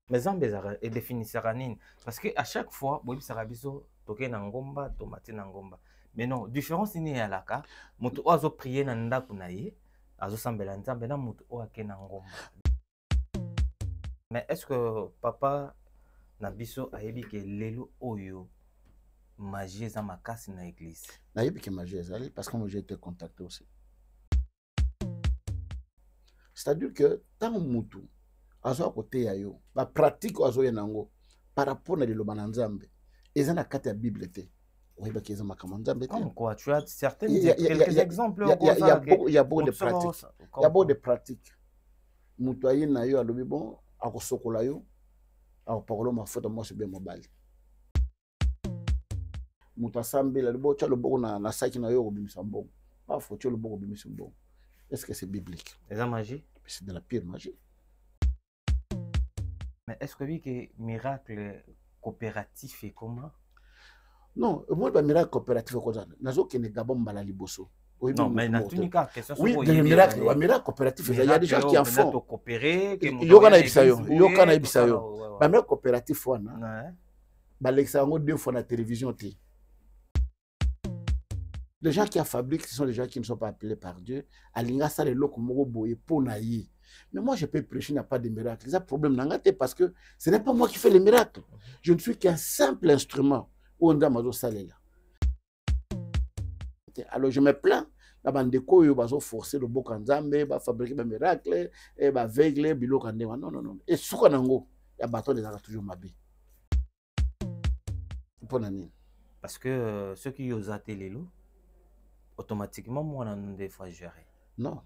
Mais Zambé et définissera nini parce que à chaque fois boyebi sarabiso toke na ngomba tomate na ngomba. Mais non, différence ni ya laka, moto ozo prier na ndako na ye, azo sambela nzambe na moto o ake na ngomba. Mais est-ce que papa na biso ayebi ke lelo oyo magie za makasi na église? Nayebi ke magie ezali parce que moi j'ai été contacté aussi. C'est-à-dire que tant mutu azo côté ya yo, ba pratique azo yenango par rapport na liloba na nzambe. Eza na kati ya Bible te. Oyeba ke eza makambo nzambe te. Comme quoi, tu as quelques exemples. Il y a beaucoup de pratiques. Il y a beaucoup de pratiques. Mutu ayi na yo alobi bon akosokola yo. Akopakola mafuta moi c'est bien mobile. Mutu asambela libo cha loboko na saki na yo kobimisa mbongo. Pas faut tu loboko bimisa mbongo. Est-ce que c'est biblique? C'est la magie? C'est de la pure magie. Mais est-ce que oui que miracle coopératif et comment? Non, moi le miracle coopératif quoi ça? Nazo ke ne gabon mbala liboso. Non, mais dans tous les cas, que ce soit oui, le miracle coopératif, il y a des gens qui en font. Coopérer, Yoka na ibisayo. Ba miracle coopératif wana. Ba l'exango deux fois na télévision ti. Les gens qui fabriquent, ce sont les gens qui ne sont pas appelés par Dieu. Alinga ça les loko moko boye ponayi. Mais moi je peux prêcher, il n'y a pas de miracle. C'est un problème n'angate parce que ce n'est pas moi qui fais les miracles. Je ne suis qu'un simple instrument. Alors je me plains. La bande koyo bazo forcer le boko nzambe, ba fabriquer des miracles, et ba vegle biloko ndema. Non non non. Et suka nango, ya bato des a toujours mabi. Pour nani? Parce que ceux qui osent lelo automatiquement moi on des fois gérer. Non.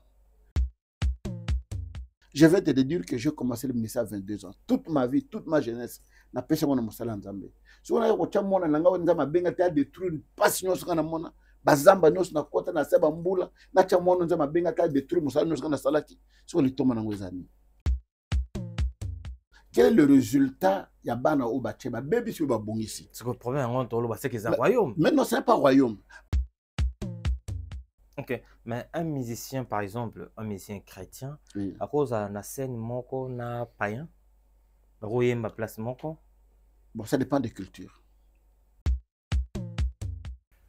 Je vais te dire que j'ai commencé le ministère à 22 ans. Toute ma vie, toute ma jeunesse, na pêché mon mosala nzambe. Si on a eu autant mona nanga nzamba benga te a détruire passion sur kana mona. Bazamba nyos na kota na seba mbula na cha mona nzamba benga te a détruire mosala nyos kana salaki. Si on litoma nango ezani. Quel est le résultat ya bana o ba cheba baby si ba bongisi? C'est que le problème en tolo ba c'est que c'est un royaume. Mais non, c'est pas royaume. Ok, mais un musicien, par exemple, un musicien chrétien, oui. À cause de la scène moko na païen, rouiller ma place moko. Bon, ça dépend des cultures.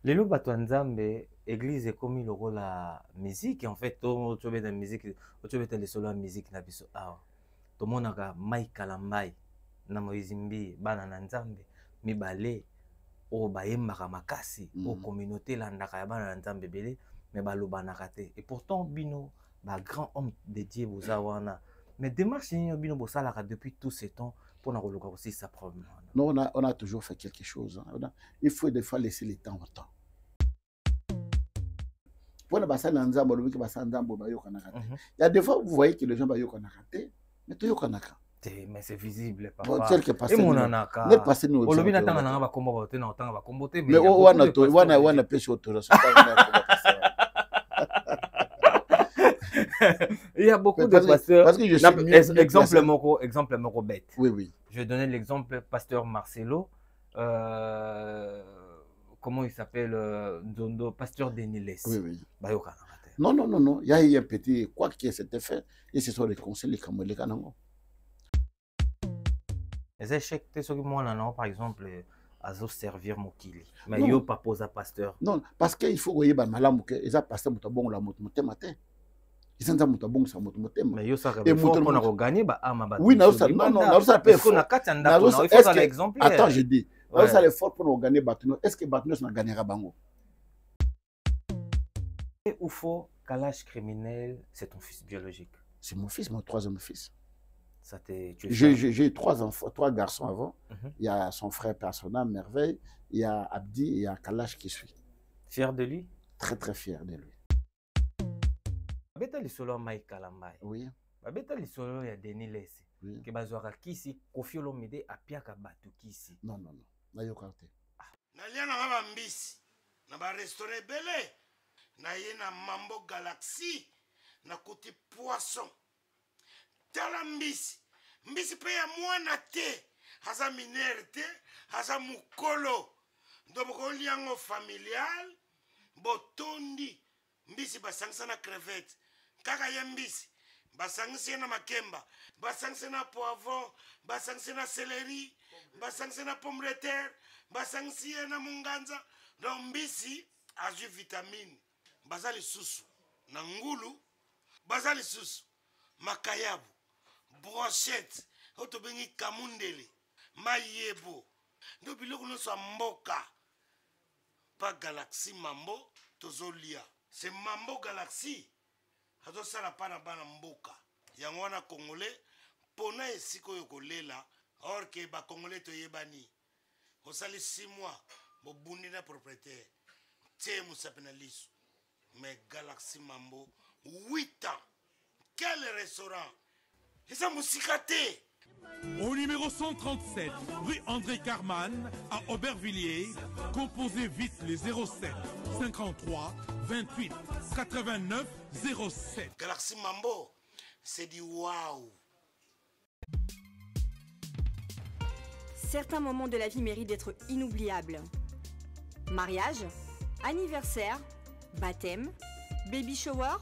Les loups nzambe, église est comme le rôle la musique. En fait, tu veux la musique, tu veux les solos musique na biso. Ah, tout le monde a Mike Kalambai, na Moizimbi, bana nzambe, mi balé, o baemba makasi, o communauté la ndaka bana nzambe belé. Mais baloba na raté et pourtant bino ba grand homme de Dieu bozawana mais démarche ni bino bosala depuis tout ce temps pour na koloka aussi sa problème. Non, on a toujours fait quelque chose. Il faut des fois laisser le temps au temps. Pour na basa nzambo lobi ke basa nzambo ba yoka na raté. Il y a des fois vous voyez que les gens ba yoka na raté mais to yoka na ka. Mais c'est visible papa. Bon, tel que passer. Et mon anaka. Ne passer nous. Olobi na tanga na ba kombo ba te na tanga ba kombo te mais wana pêche autorisation. Il y a beaucoup de pasteurs. Parce que je suis exemple moko bête. Oui, oui. Je vais donner l'exemple pasteur Marcelo. Comment il s'appelle Ndondo, pasteur Deniles. Oui, oui. Bayoka. Non, non, non, non. Il y a eu un petit quoi qui s'était fait. Et ce sont les conseils comme les canons. Les échecs, c'est ce que moi, par exemple, à servir Mokili. Mais yo pas poser pasteur. Non, parce qu'il faut que vous ayez que ils ont pasteur mutabong la moto matin. Ils ont mutabong sa moto matin. Mais yo ça et moto on a gagné ba ama ba. Oui, non, non, ça peut faire. Attends, je dis. Alors ça l'effort pour nous gagner Batuno. Est-ce que Batuno n'a gagnera bango? Ou faut calage criminel, c'est ton fils biologique. C'est mon fils, mon troisième fils. J'ai eu trois enfants, 3 garçons avant. Il y a son frère personnel, Merveille. Il y a Abdi et il y a Kalash qui suit. Fier de lui? Très très fier de lui. Beta lisolo Mike Kalambai. Oui. Beta lisolo ya Denis Lesse. Oui. Que bazwaka kisi Kofi Olomide apiaka batu kisi. Non non non. Na yoka te. Na lia na ba mbisi. Na ba restaurant belé. Na ye na Mambo Galaxy. Na kuti poisson. Tala mbisi. Mbisi pe ya mwana te. Haza minere te. Haza mukolo. Ndoboko liango familial. Botondi. Mbisi basangisa na crevette. Kaka ye mbisi. basangisi ye na makemba, basangisi ye na poivron, basangisi ye na céleri, basangisi ye na pomme de terre, basangisi ye na munganza. Donc mbisi azwi vitamine. Baza lisusu na ngulu, baza lisusu makayabu, brochette, oto bengi kamundele, mayebo. Ndo biloko nyonso ya mboka. Pa Galaxy Mambo tozolia. C'est Mambo Galaxy. Azo sala pa na bana mboka. Yango wana Congolais pona esiko yo kolela or ke ba Congolais to yebani. Osali 6 mois bo bundi na propriétaire. Tie musapena lisu. Mais Galaxy Mambo 8 ans. Quel restaurant? Eza musika te. Au numéro 137, rue André Carman, à Aubervilliers, composez vite les 07 53 28 89 07. Galaxy Mambo, c'est du waouh. Certains moments de la vie méritent d'être inoubliables. Mariage, anniversaire, baptême, baby shower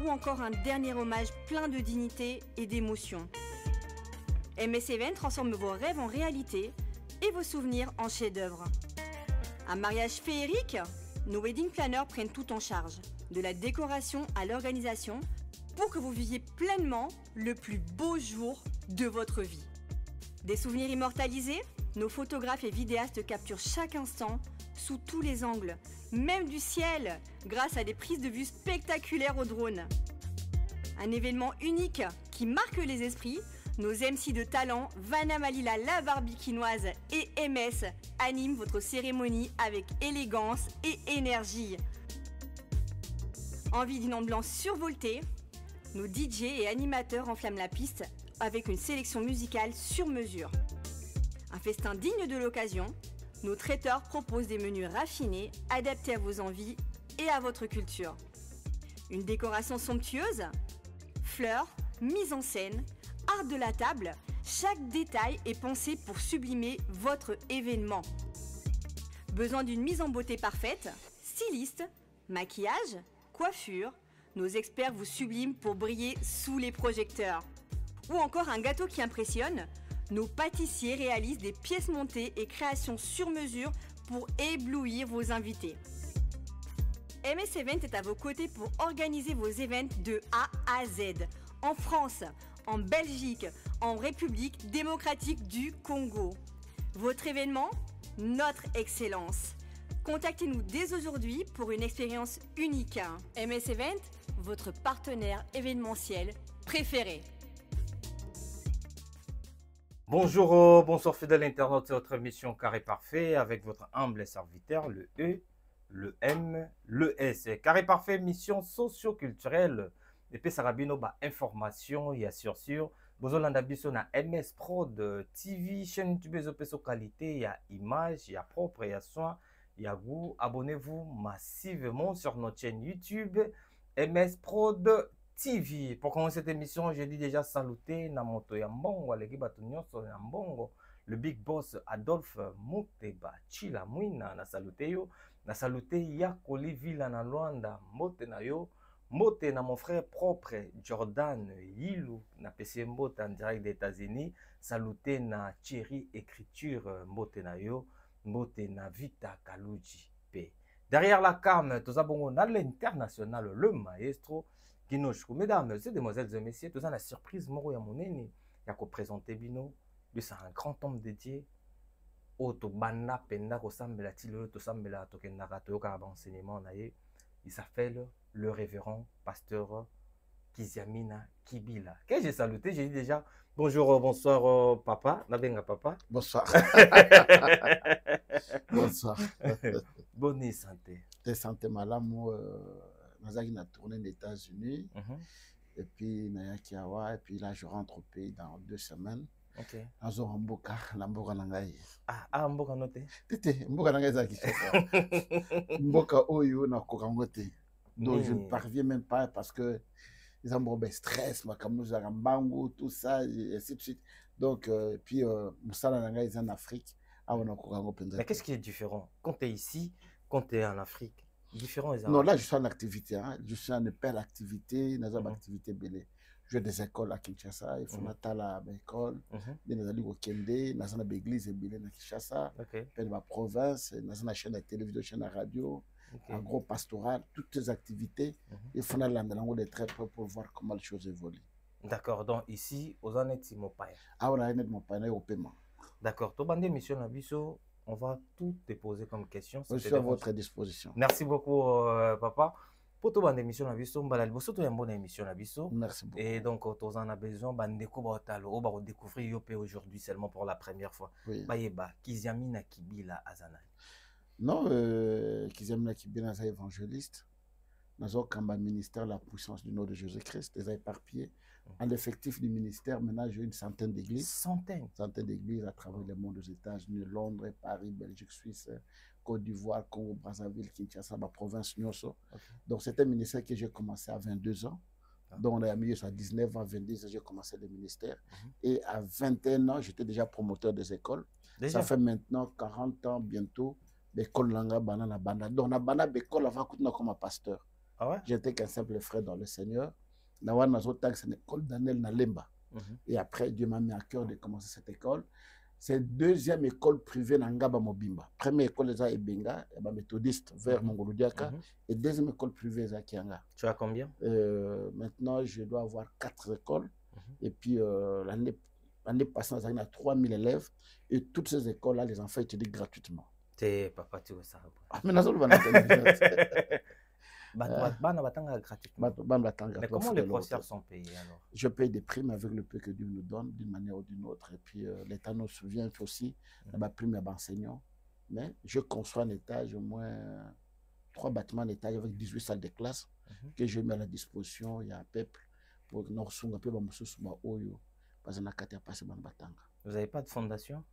ou encore un dernier hommage plein de dignité et d'émotion. MS Event transforme vos rêves en réalité et vos souvenirs en chefs-d'œuvre. Un mariage féerique? Nos wedding planners prennent tout en charge, de la décoration à l'organisation, pour que vous viviez pleinement le plus beau jour de votre vie. Des souvenirs immortalisés? Nos photographes et vidéastes capturent chaque instant sous tous les angles, même du ciel, grâce à des prises de vue spectaculaires au drone. Un événement unique qui marque les esprits. Nos MC de talent, Vanna Malila la Barbikinoise et MS animent votre cérémonie avec élégance et énergie. Envie d'une ambiance survoltée? Nos DJ et animateurs enflamment la piste avec une sélection musicale sur mesure. Un festin digne de l'occasion, nos traiteurs proposent des menus raffinés, adaptés à vos envies et à votre culture. Une décoration somptueuse? Fleurs, mise en scène, art de la table, chaque détail est pensé pour sublimer votre événement. Besoin d'une mise en beauté parfaite? Styliste, maquillage, coiffure, nos experts vous subliment pour briller sous les projecteurs. Ou encore un gâteau qui impressionne? Nos pâtissiers réalisent des pièces montées et créations sur mesure pour éblouir vos invités. MS Event est à vos côtés pour organiser vos événements de A à Z, en France, en Belgique, en République démocratique du Congo. Votre événement? Notre excellence. Contactez-nous dès aujourd'hui pour une expérience unique. MS Event, votre partenaire événementiel préféré. Bonjour, bonsoir fidèles internautes, c'est votre émission Carré Parfait avec votre humble serviteur, le E, le M, le S. Carré Parfait, mission socio-culturelle. Et puis, Sarabino, information, il y a sûr. Bozolanda biso na MS Prod TV, chaîne YouTube, sur qualité, il y a image, il y a propre, il y a soin, il y a goût. Abonnez-vous massivement sur notre chaîne YouTube, MS Prod TV. Pour commencer cette émission, j'ai dit déjà saluter Namoto Yambongo, le big boss Adolphe Muteba, Chila Mwina, na saluté yo, na saluté Yakoli Villa na Luanda, Mote na yo, Mote na mon frère propre Jordan Yilou, na PC Mote en direct des États-Unis, saluté na Thierry Écriture, Mote na yo, Mote na Vita Kaluji P. Derrière la cam, tout ça bon, on a l'international, le maestro. Mesdames, mesdemoiselles et messieurs, tout ça la surprise, Moro Yamoneni, il y a qu'à présenter Bino, lui c'est un grand homme dédié, Oto Banda Penda, Kosambela Tilo, Tosambela Tokenara, Toyoka enseignement, il s'appelle le révérend pasteur Kiziamina Kibila. Que j'ai saluté, j'ai dit déjà bonjour, bonsoir papa, Nabenga papa. Bonsoir. Bonsoir. Bonne santé. T'es santé malamu. Nazaki na tourné aux États-Unis, et puis Nayaki Awa, et puis là je rentre au pays dans 2 semaines. Ok. Nazo Mboka, la Mboka Nangai. Ah, Mboka noté. Tete, Mboka Nangai Zaki. Mboka Oyo na Kokangote. Donc je ne parviens même pas parce que les gens stress, ma comme nous Bango, tout ça, et ainsi de suite. Donc, puis Moussala Nangai est en Afrique. Ah, on a Kokango. Mais qu'est-ce qui est différent quand tu es ici, quand tu es en Afrique? Différent, non, là je suis en activité, hein. Je suis en hyper activité, dans une activité belée. j'ai des écoles à Kinshasa, il faut natala école, des nazali au Kende, nazana l'église et bilé na Kinshasa, dans ma province, nazana chaîne de télévision, chaîne de radio, un gros pastoral, toutes ces activités, il faut aller de très près pour voir comment les choses évoluent. D'accord, donc ici, aux honnêtes, mon père. Ah, on a un mon père au paiement. D'accord, tout bandé mission Nabiso, on va tout te poser comme question. Je suis à votre disposition. Merci beaucoup, papa. Pour tout bande émission Nabiso, on surtout une bonne émission Nabiso. Merci beaucoup. Et donc, tous en a besoin, bandeko batalo, on va découvrir Yopé aujourd'hui seulement pour la première fois. Oui. Bayeba, Kiziamina Kibila Azana. Non, Kiziamina Kibila est évangéliste. Nous avons un ministère la puissance du nom de Jésus-Christ, des éparpillés. En l'effectif du ministère, maintenant, j'ai une centaine d'églises. Centaines d'églises à travers le monde, aux États-Unis, Londres, Paris, Belgique, Suisse, Côte d'Ivoire, Congo, Brazzaville, Kinshasa, ma province, Nyoso. Donc, c'est un ministère que j'ai commencé à 22 ans. Donc, on a mis à 19 ans, 22 ans, j'ai commencé le ministère. Et à 21 ans, j'étais déjà promoteur des écoles. Ça fait maintenant 40 ans, bientôt, l'école Langa, Banana, Banda. Donc, on a Banana, l'école avant que comme un pasteur. Ah ouais? J'étais qu'un simple frère dans le Seigneur. C'est une école Daniel Nalemba. Et après, Dieu m'a mis à cœur de commencer cette école. C'est deuxième école privée dans Ngaba Mobimba. Première école, c'est Ebenga, méthodiste vers Mongoludiaka. Et deuxième école privée, c'est Kianga. Tu as combien? Maintenant, je dois avoir 4 écoles. Et puis, l'année passée, on a 3000 élèves. Et toutes ces écoles-là, les enfants étudient gratuitement. T'es papa, tu veux ça? Ah, mais Mais comment les professeurs sont payés alors? Je paye des primes avec le peu que Dieu nous donne d'une manière ou d'une autre. Et puis l'État nous souvient aussi de ma prime à l'enseignant. Mais je conçois un étage, au moins 3 bâtiments d'étage avec 18 salles de classe que je mets à la disposition. Il y a un peuple pour que nous soyons un peu Vous n'avez pas de fondation?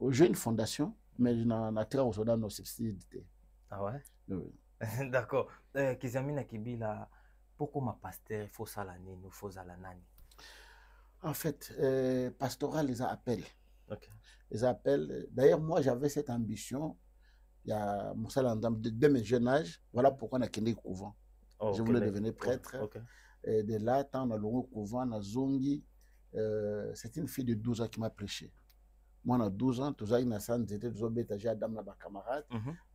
J'ai une fondation, mais je n'en ai pas nos subsidies. Ah ouais? Oui. D'accord. Kiziamina Kibila, pourquoi ma pasteur faut ça l'année, nous faut ça l'année? En fait, pastoral les appelle. Okay. Les appelle. D'ailleurs, moi, j'avais cette ambition. Il y a Moussa Landam de mes jeunes âges. Voilà pourquoi on a quitté le couvent. Je voulais devenir prêtre. Et de là, tant dans le couvent, dans Zongi, c'est une fille de 12 ans qui m'a prêché. Moi, on a 12 ans, tous les gens étaient des Adam, ma camarade.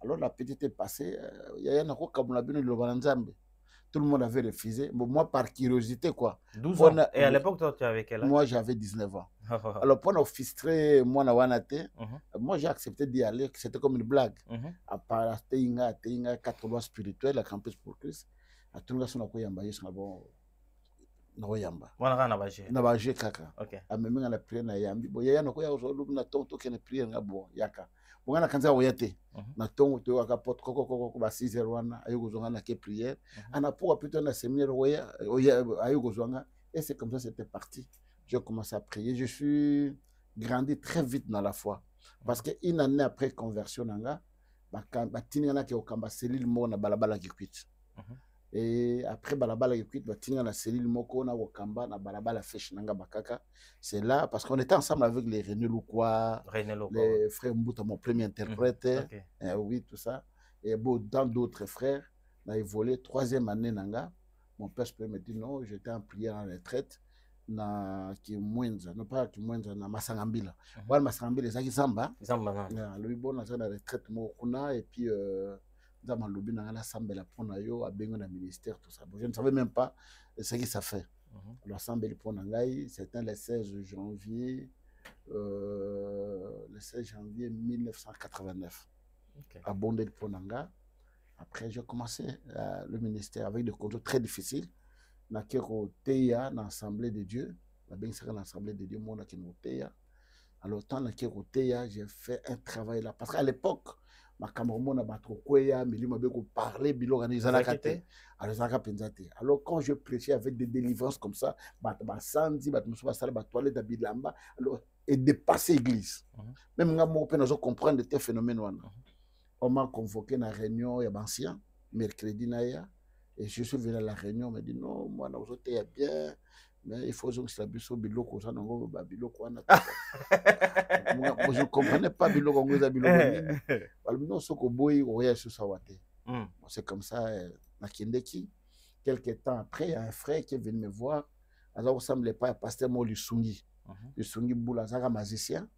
Alors, la petite est passée, il y a un tout le monde avait refusé. Bon, moi, par curiosité, quoi. 12 ans. Et à l'époque, toi, tu avais quel âge? Moi, j'avais 19 ans. Alors, pour nous filtrer, moi, moi, j'ai accepté d'y aller. C'était comme une blague. À part Teinga, 4 lois spirituelles, la campus pour Christ. À tout le monde, Noyamba. Na baje kaka. Okay. Amemi na prière na yambi. Bo yaya no ko ya ozo na tonto ke na prière nga bo yaka. Bo ngana kanza oyate. Na tongo to aka pot koko ba 6h wana ayo zonga na ke prière. Ana pour plutôt na séminaire oya ayo zonga et c'est comme ça c'était parti. J'ai commencé à prier. Je suis grandi très vite dans la foi parce que une année après conversion nanga ba tinga ke okamba cellule mo na balabala ki kwit. Et après balabala écoute batinga na cellule moko na wakamba na balabala fesh nanga bakaka. C'est là parce qu'on était ensemble avec les René Loukwa, les frères Mbouta, mon premier interprète. Oui, tout ça. Et bon, dans d'autres frères, on a évolué 3e année nanga. Mon père me dit non, j'étais en prière en retraite na Kimwenza, non pas Kimwenza na Masangambila. Voilà Masangambila ezaki Zamba. Zamba. Le bon na retraite mo kuna et puis dans ma lobby, dans la Sambela Ponayo, à Bengo, dans le ministère, tout ça. Je ne savais même pas ce que ça fait. La Sambela Ponayo, c'était le 16 janvier 1989. À Bondé de Ponanga. Après, j'ai commencé le ministère avec des contrôles très difficiles. Dans l'Assemblée de Dieu, dans l'Assemblée de Dieu, moi, dans l'Assemblée. Alors, tant que j'ai fait un travail là. Parce qu'à l'époque, ma camarade m'a trouvé parler alors quand je prêchais avec des délivrances comme ça et dépasser l'église même moi je comprends de tes phénomènes on m'a convoqué dans la réunion il y a ancien mercredi et je suis venu à la réunion on m'a dit non moi je bien mais il faut que je biloko biloko je ne comprenais pas biloko non c'est comme ça na Kindeki. Quelques temps après il y a un frère qui est venu me voir aza kosemble epai ya paster mo Lisungi. Lisungi Mbula azaka magicien.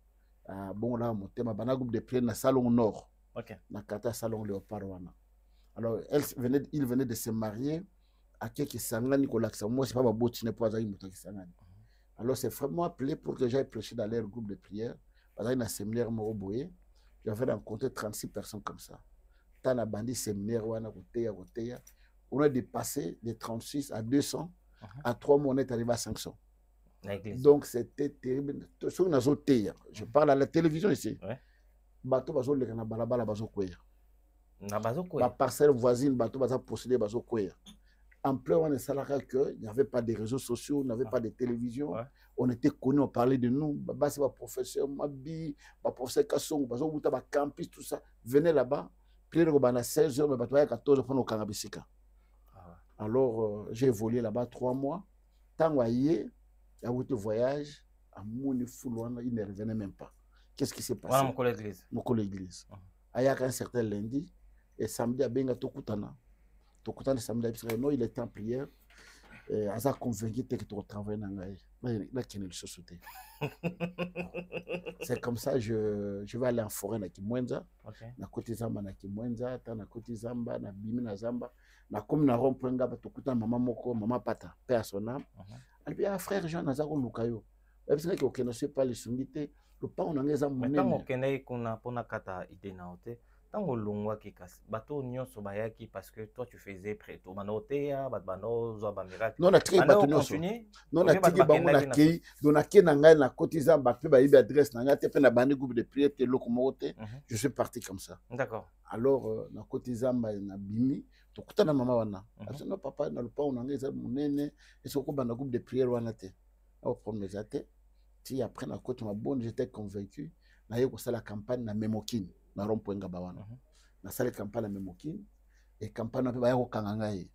Bon là motema bana groupe de prière na salon nord. OK. Na kata salon Léopard wana. Alors il venait de se marier à quelques sangani ko laksa moi c'est pas ma botine pour azaki moto ki sangani. Alors c'est vraiment appelé pour que j'aille prêcher dans leur groupe de prière. Parce qu'il y a un séminaire moko boye. J'avais rencontré 36 personnes comme ça. Dans la bandit séminaire wana koteya. On a dépassé de 36 à 200. À 3 mois on est arrivé à 500. Donc c'était terrible. Je parle à la télévision ici. Bateau bazo le kana balabala bazo kweya. Na bazo kweya. La parcelle voisine bateau baza posséder bazo kweya. En plein on est salarié que il n'y avait pas de réseaux sociaux, il n'y avait pas de télévision. On était connus, on parlait de nous. Baba c'est ma professeur Mabi, ma professeur Kassong, bazo buta ba campus tout ça. Venez là-bas. Puis le bana 16h mais bateau à 14h pour nous Kangabisika. Alors j'ai évolué là-bas 3 mois. Tant voyé il y a eu le voyage, à Mouni Foulouana, il ne revenait même pas. Qu'est-ce qui s'est passé? Voilà mon collègue l'église. Mon collègue l'église. Il y a un certain lundi, et samedi, à Benga Tokutana. Tokutana, samedi, il était en prière. Il a convaincu que tu travailles dans la société. C'est comme ça, je vais aller en forêt na Kimwenza. Na côté Zamba na Kimwenza, na côté Zamba, na Bimi na Zamba. Na comme na rompenga, Tokutana, maman Moko, maman Pata, père à son âme. Et puis, frère Jean Nazaro Lukayo. Parce que ne sait pas les sungités, le pas on a les amours. Mais tant qu'on est qu'on a pour kata idée naote, tant qu'on longwa qui casse, bateau nyon sobayaki parce que toi tu faisais prêt, tout manotea, batbano, zoba miracle. Non, la tri bateau nyon. Non, la tri bango na kei, dona kei nanga na cotisant bateau ba ibi adresse nanga te pe na bandi groupe de prière te locomote. Je suis parti comme ça. D'accord. Alors na cotisant ba na bimi. Tokuta na mama wana. Parce que papa na lupa on a munene et ce qu'on a groupe de prière wana te. Au premier jate. Si après na côté ma bonne j'étais convaincu na yeko ça la campagne na Memokin na rompoenga bawana. Na ça la campagne na Memokin et campagne na ba yeko kangangaye.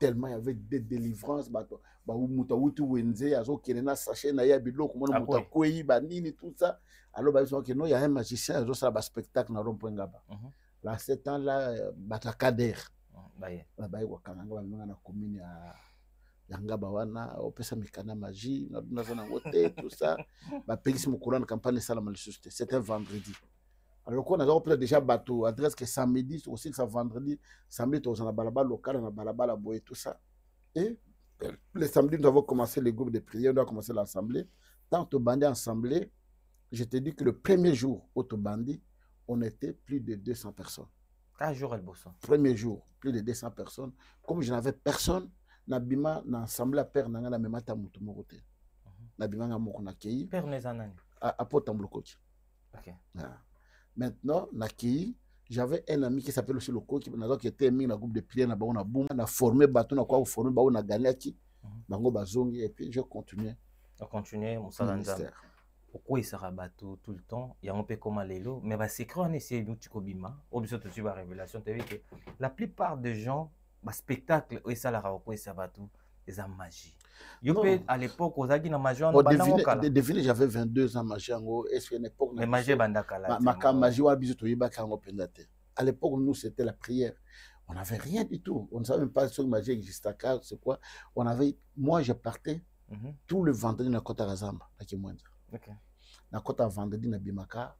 Tellement il y avait des délivrances ba muta wutu wenze azo kelena sachet na ya biloko mona muta kwei ba nini tout ça. Alors ba ils que non il y a un magicien azo ça ba spectacle na rompoenga ba. Là 7 ans là batakader. Baye kwa kananga ba na commune ya yanga bawana opesa mikana magie na zona ngote tout ça ba pegisi mukura na campagne sala malisuste c'était vendredi. Alors qu'on a peut déjà bateau adresse que samedi aussi ça vendredi samedi on a balabala local na balabala boye tout ça et le samedi nous avons commencé les groupes de prière, on a commencé l'assemblée. Tant au bandit assemblée, je te dis que le premier jour au bandit on était plus de 200 personnes. Premier jour, plus de 200 personnes. Comme je n'avais personne, Nabima n'a assemblé à Père Nanga na memata mutumorote. Nabima n'a mokona kei. Père Nezanani. À Potamblokoti. OK. Maintenant, Naki, j'avais un ami qui s'appelle aussi le coach qui était mis dans le groupe de prière na bango na boum, na formé bateau na quoi formé bango na galiaki. Bango bazongi et puis je continuais. On continuait mon salanza. Pourquoi il sera bateau tout le temps? Il y a un peu comme à l'élo, mais c'est quand on essaie de Tukobima, au besoin de suivre la révélation, tu as vu que la plupart des gens, bah spectacle, et ça la raconte, ça bateau, ils ont magie. À l'époque, aux agis na magie, on a deviné, j'avais 22 ans magie en est-ce qu'à une époque, mais magie bandakala. Ma magie wa biso to yiba kango pendate. À l'époque, nous c'était la prière. On n'avait rien du tout. On ne savait même pas si la magie existait, c'est quoi. On avait, moi je partais tout le vendredi na Kota Razamba, à Kimwenza. Okay. Na kota vendredi na bimaka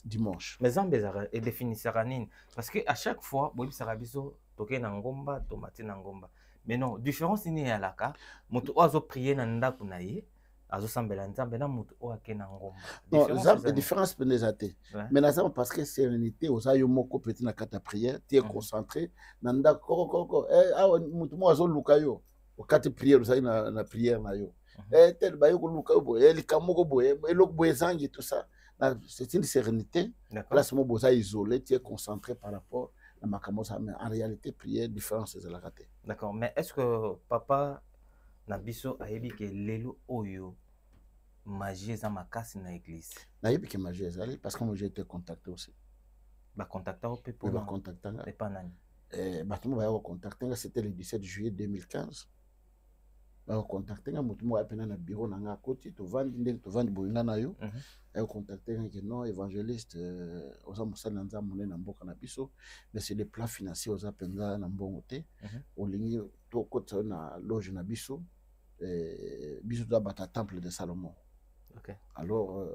dimanche. Mais Zambézara et définissera nini parce que à chaque fois bobi sarabiso toke na ngomba tomati na ngomba. Mais non, différence ni ya laka, mutu ozo prier na ndaku na ye, azo sambela nzambe na mutu o ake na ngomba. Non, la différence penezate. Mais na ça parce que sérénité oza yo moko petit na kata prière, tu es concentré na ndaku koko mutu mo azo luka yo. Au kati prière oza na prière na yo. Tel bayo luka boye likamoko boye elok boye zangi tout ça c'est une sérénité là c'est mon boza isolé tu es concentré par rapport à ma camosa mais en réalité prière différence c'est la raté. D'accord, mais est-ce que papa na biso ayebi ke lelo oyo magie za makasi na église na yebi ke magie ezali parce que moi j'ai été contacté aussi ba contacter au pe pour ba contacter et pas nani ba tout ba contacter c'était le 17 juillet 2015. Contacter nga mutu mo apena na bureau na nga koti to vandi boyinga na yo contacter nga que non évangéliste oza musala nza monene na mboka na biso mais c'est le plan financier oza penza na mbongo te olingi to kota na loge na biso biso toza bato ya temple de Salomon. Ok. Alors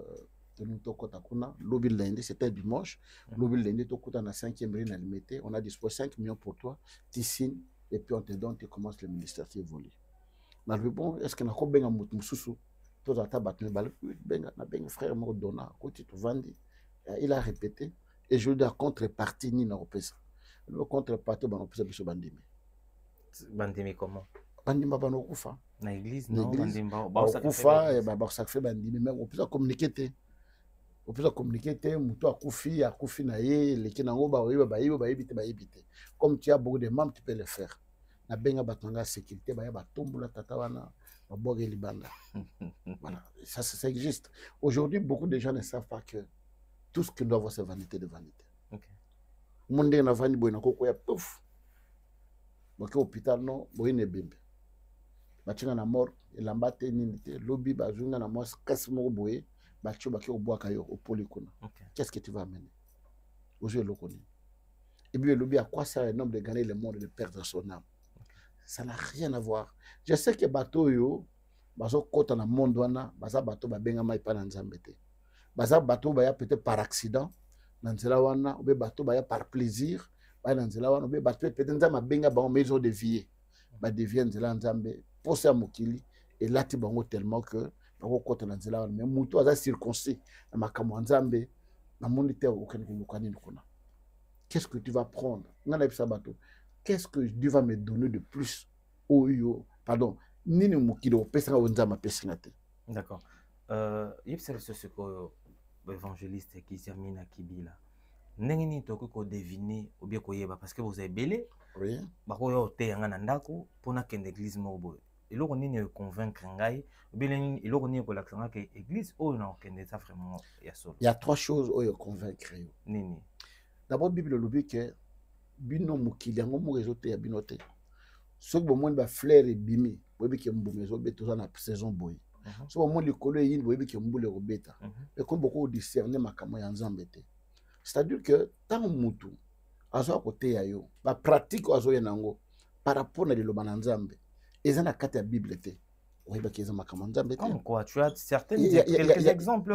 nous tokota kuna lobi lundi, c'était dimanche. Lobi lundi tokota na 5e rue na limité, on a disposé 5 millions pour toi, tu signes et puis on te donne, tu commences le ministère, tu évolues. Na le bon, est-ce que na ko benga mutu mususu to za tabatne bal benga na benga frère mo dona ko tu te vandi. Il a répété et je lui dis contrepartie ni na opesa. Le contrepartie ba opesa biso bandimi. Bandimi comment? Bandimba ba no kufa. Na église non, bandimba ba kufa et ba sacrifier bandimi mais opesa communiquer. Opesa communiquer mutu akufi na ye leki nango ba yebite. Comme tu as beaucoup de membres, tu peux le faire. Na benga batanga sécurité ba ya batombola tata wana ba boge libanda. Voilà, ça existe. Aujourd'hui, beaucoup de gens ne savent pas que tout ce qu'ils doivent avoir, c'est vanité de vanité. Ok. Monde na vandi boy na koko ya pouf. Boke hôpital non, boy ne bembe. Batinga na mort, elamba te nini te, lobby bazunga na mort, kasi moko boy, batio bake obwaka yo au polikuna. Qu'est-ce que tu vas amener? Aujourd'hui le connaît. Et puis le lobby à quoi sert un homme de gagner le monde et de perdre son âme? Ça n'a rien à voir. Je sais que bateau yo, bazo kota na monde wana, baza bateau ba benga mai pa na nzambe te. Baza bateau ba ya peut-être par accident, na nzela wana, ou be bateau ba ya par plaisir, ba na nzela wana, ou be bateau peut-être nzama benga ba maison de vie. Ba devient nzela nzambe, pour ça mokili et là ti bango tellement que bango kota na nzela wana, mais muto aza circoncis na makambo nzambe, na monde te okene kulukani nkona. Qu'est-ce que tu vas prendre? Ngana bisa bateau. Qu'est-ce que Dieu va me donner de plus? Pardon. Nini mukilo pesanga onzama pesingate. D'accord. Il y a ce que l'évangéliste qui Zamina Kibila. Ndenge ni toko ko deviner ou bien ko yeba parce que vous avez belé. Oui. Ba ko yo te yanga na ndako pona kende église moko. Eloko nini convaincre ngai ou bien eloko nini ko laksanga que église o na kende ça vraiment ya solo. Il y a 3 choses où convaincre. Nini. D'abord Bible le dit que bino mukili yango mo rezote ya binote. Ce que bon ba fleur et bimi, boyebi ke mbumezo beto na saison boy. So bon likolo yini boyebi ke mbule robeta. Et comme beaucoup discerner makamo ya nzambe te. C'est-à-dire que tant mutu azo côté ya yo, ba pratique azo yango par rapport na liloba na nzambe. Ezana kati ya Bible te. Oyebi ke ezama makamo nzambe te. Comme quoi, tu as certains quelques exemples.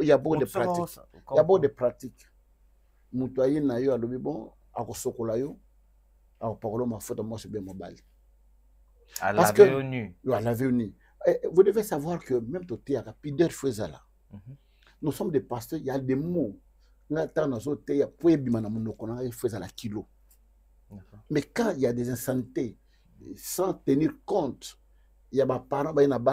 Il y a beaucoup de pratiques. Il y a beaucoup de pratiques. Mutu ayi na yo alobi bon akosokola yo. Alors, parlons ma faute, moi, c'est bien mobile. Parce que nu. À la nu. Vous devez savoir que même tout est rapide, nous sommes des pasteurs, il y a des mots. Mais quand il y a des insanités, sans tenir compte, il y a des parents qui ont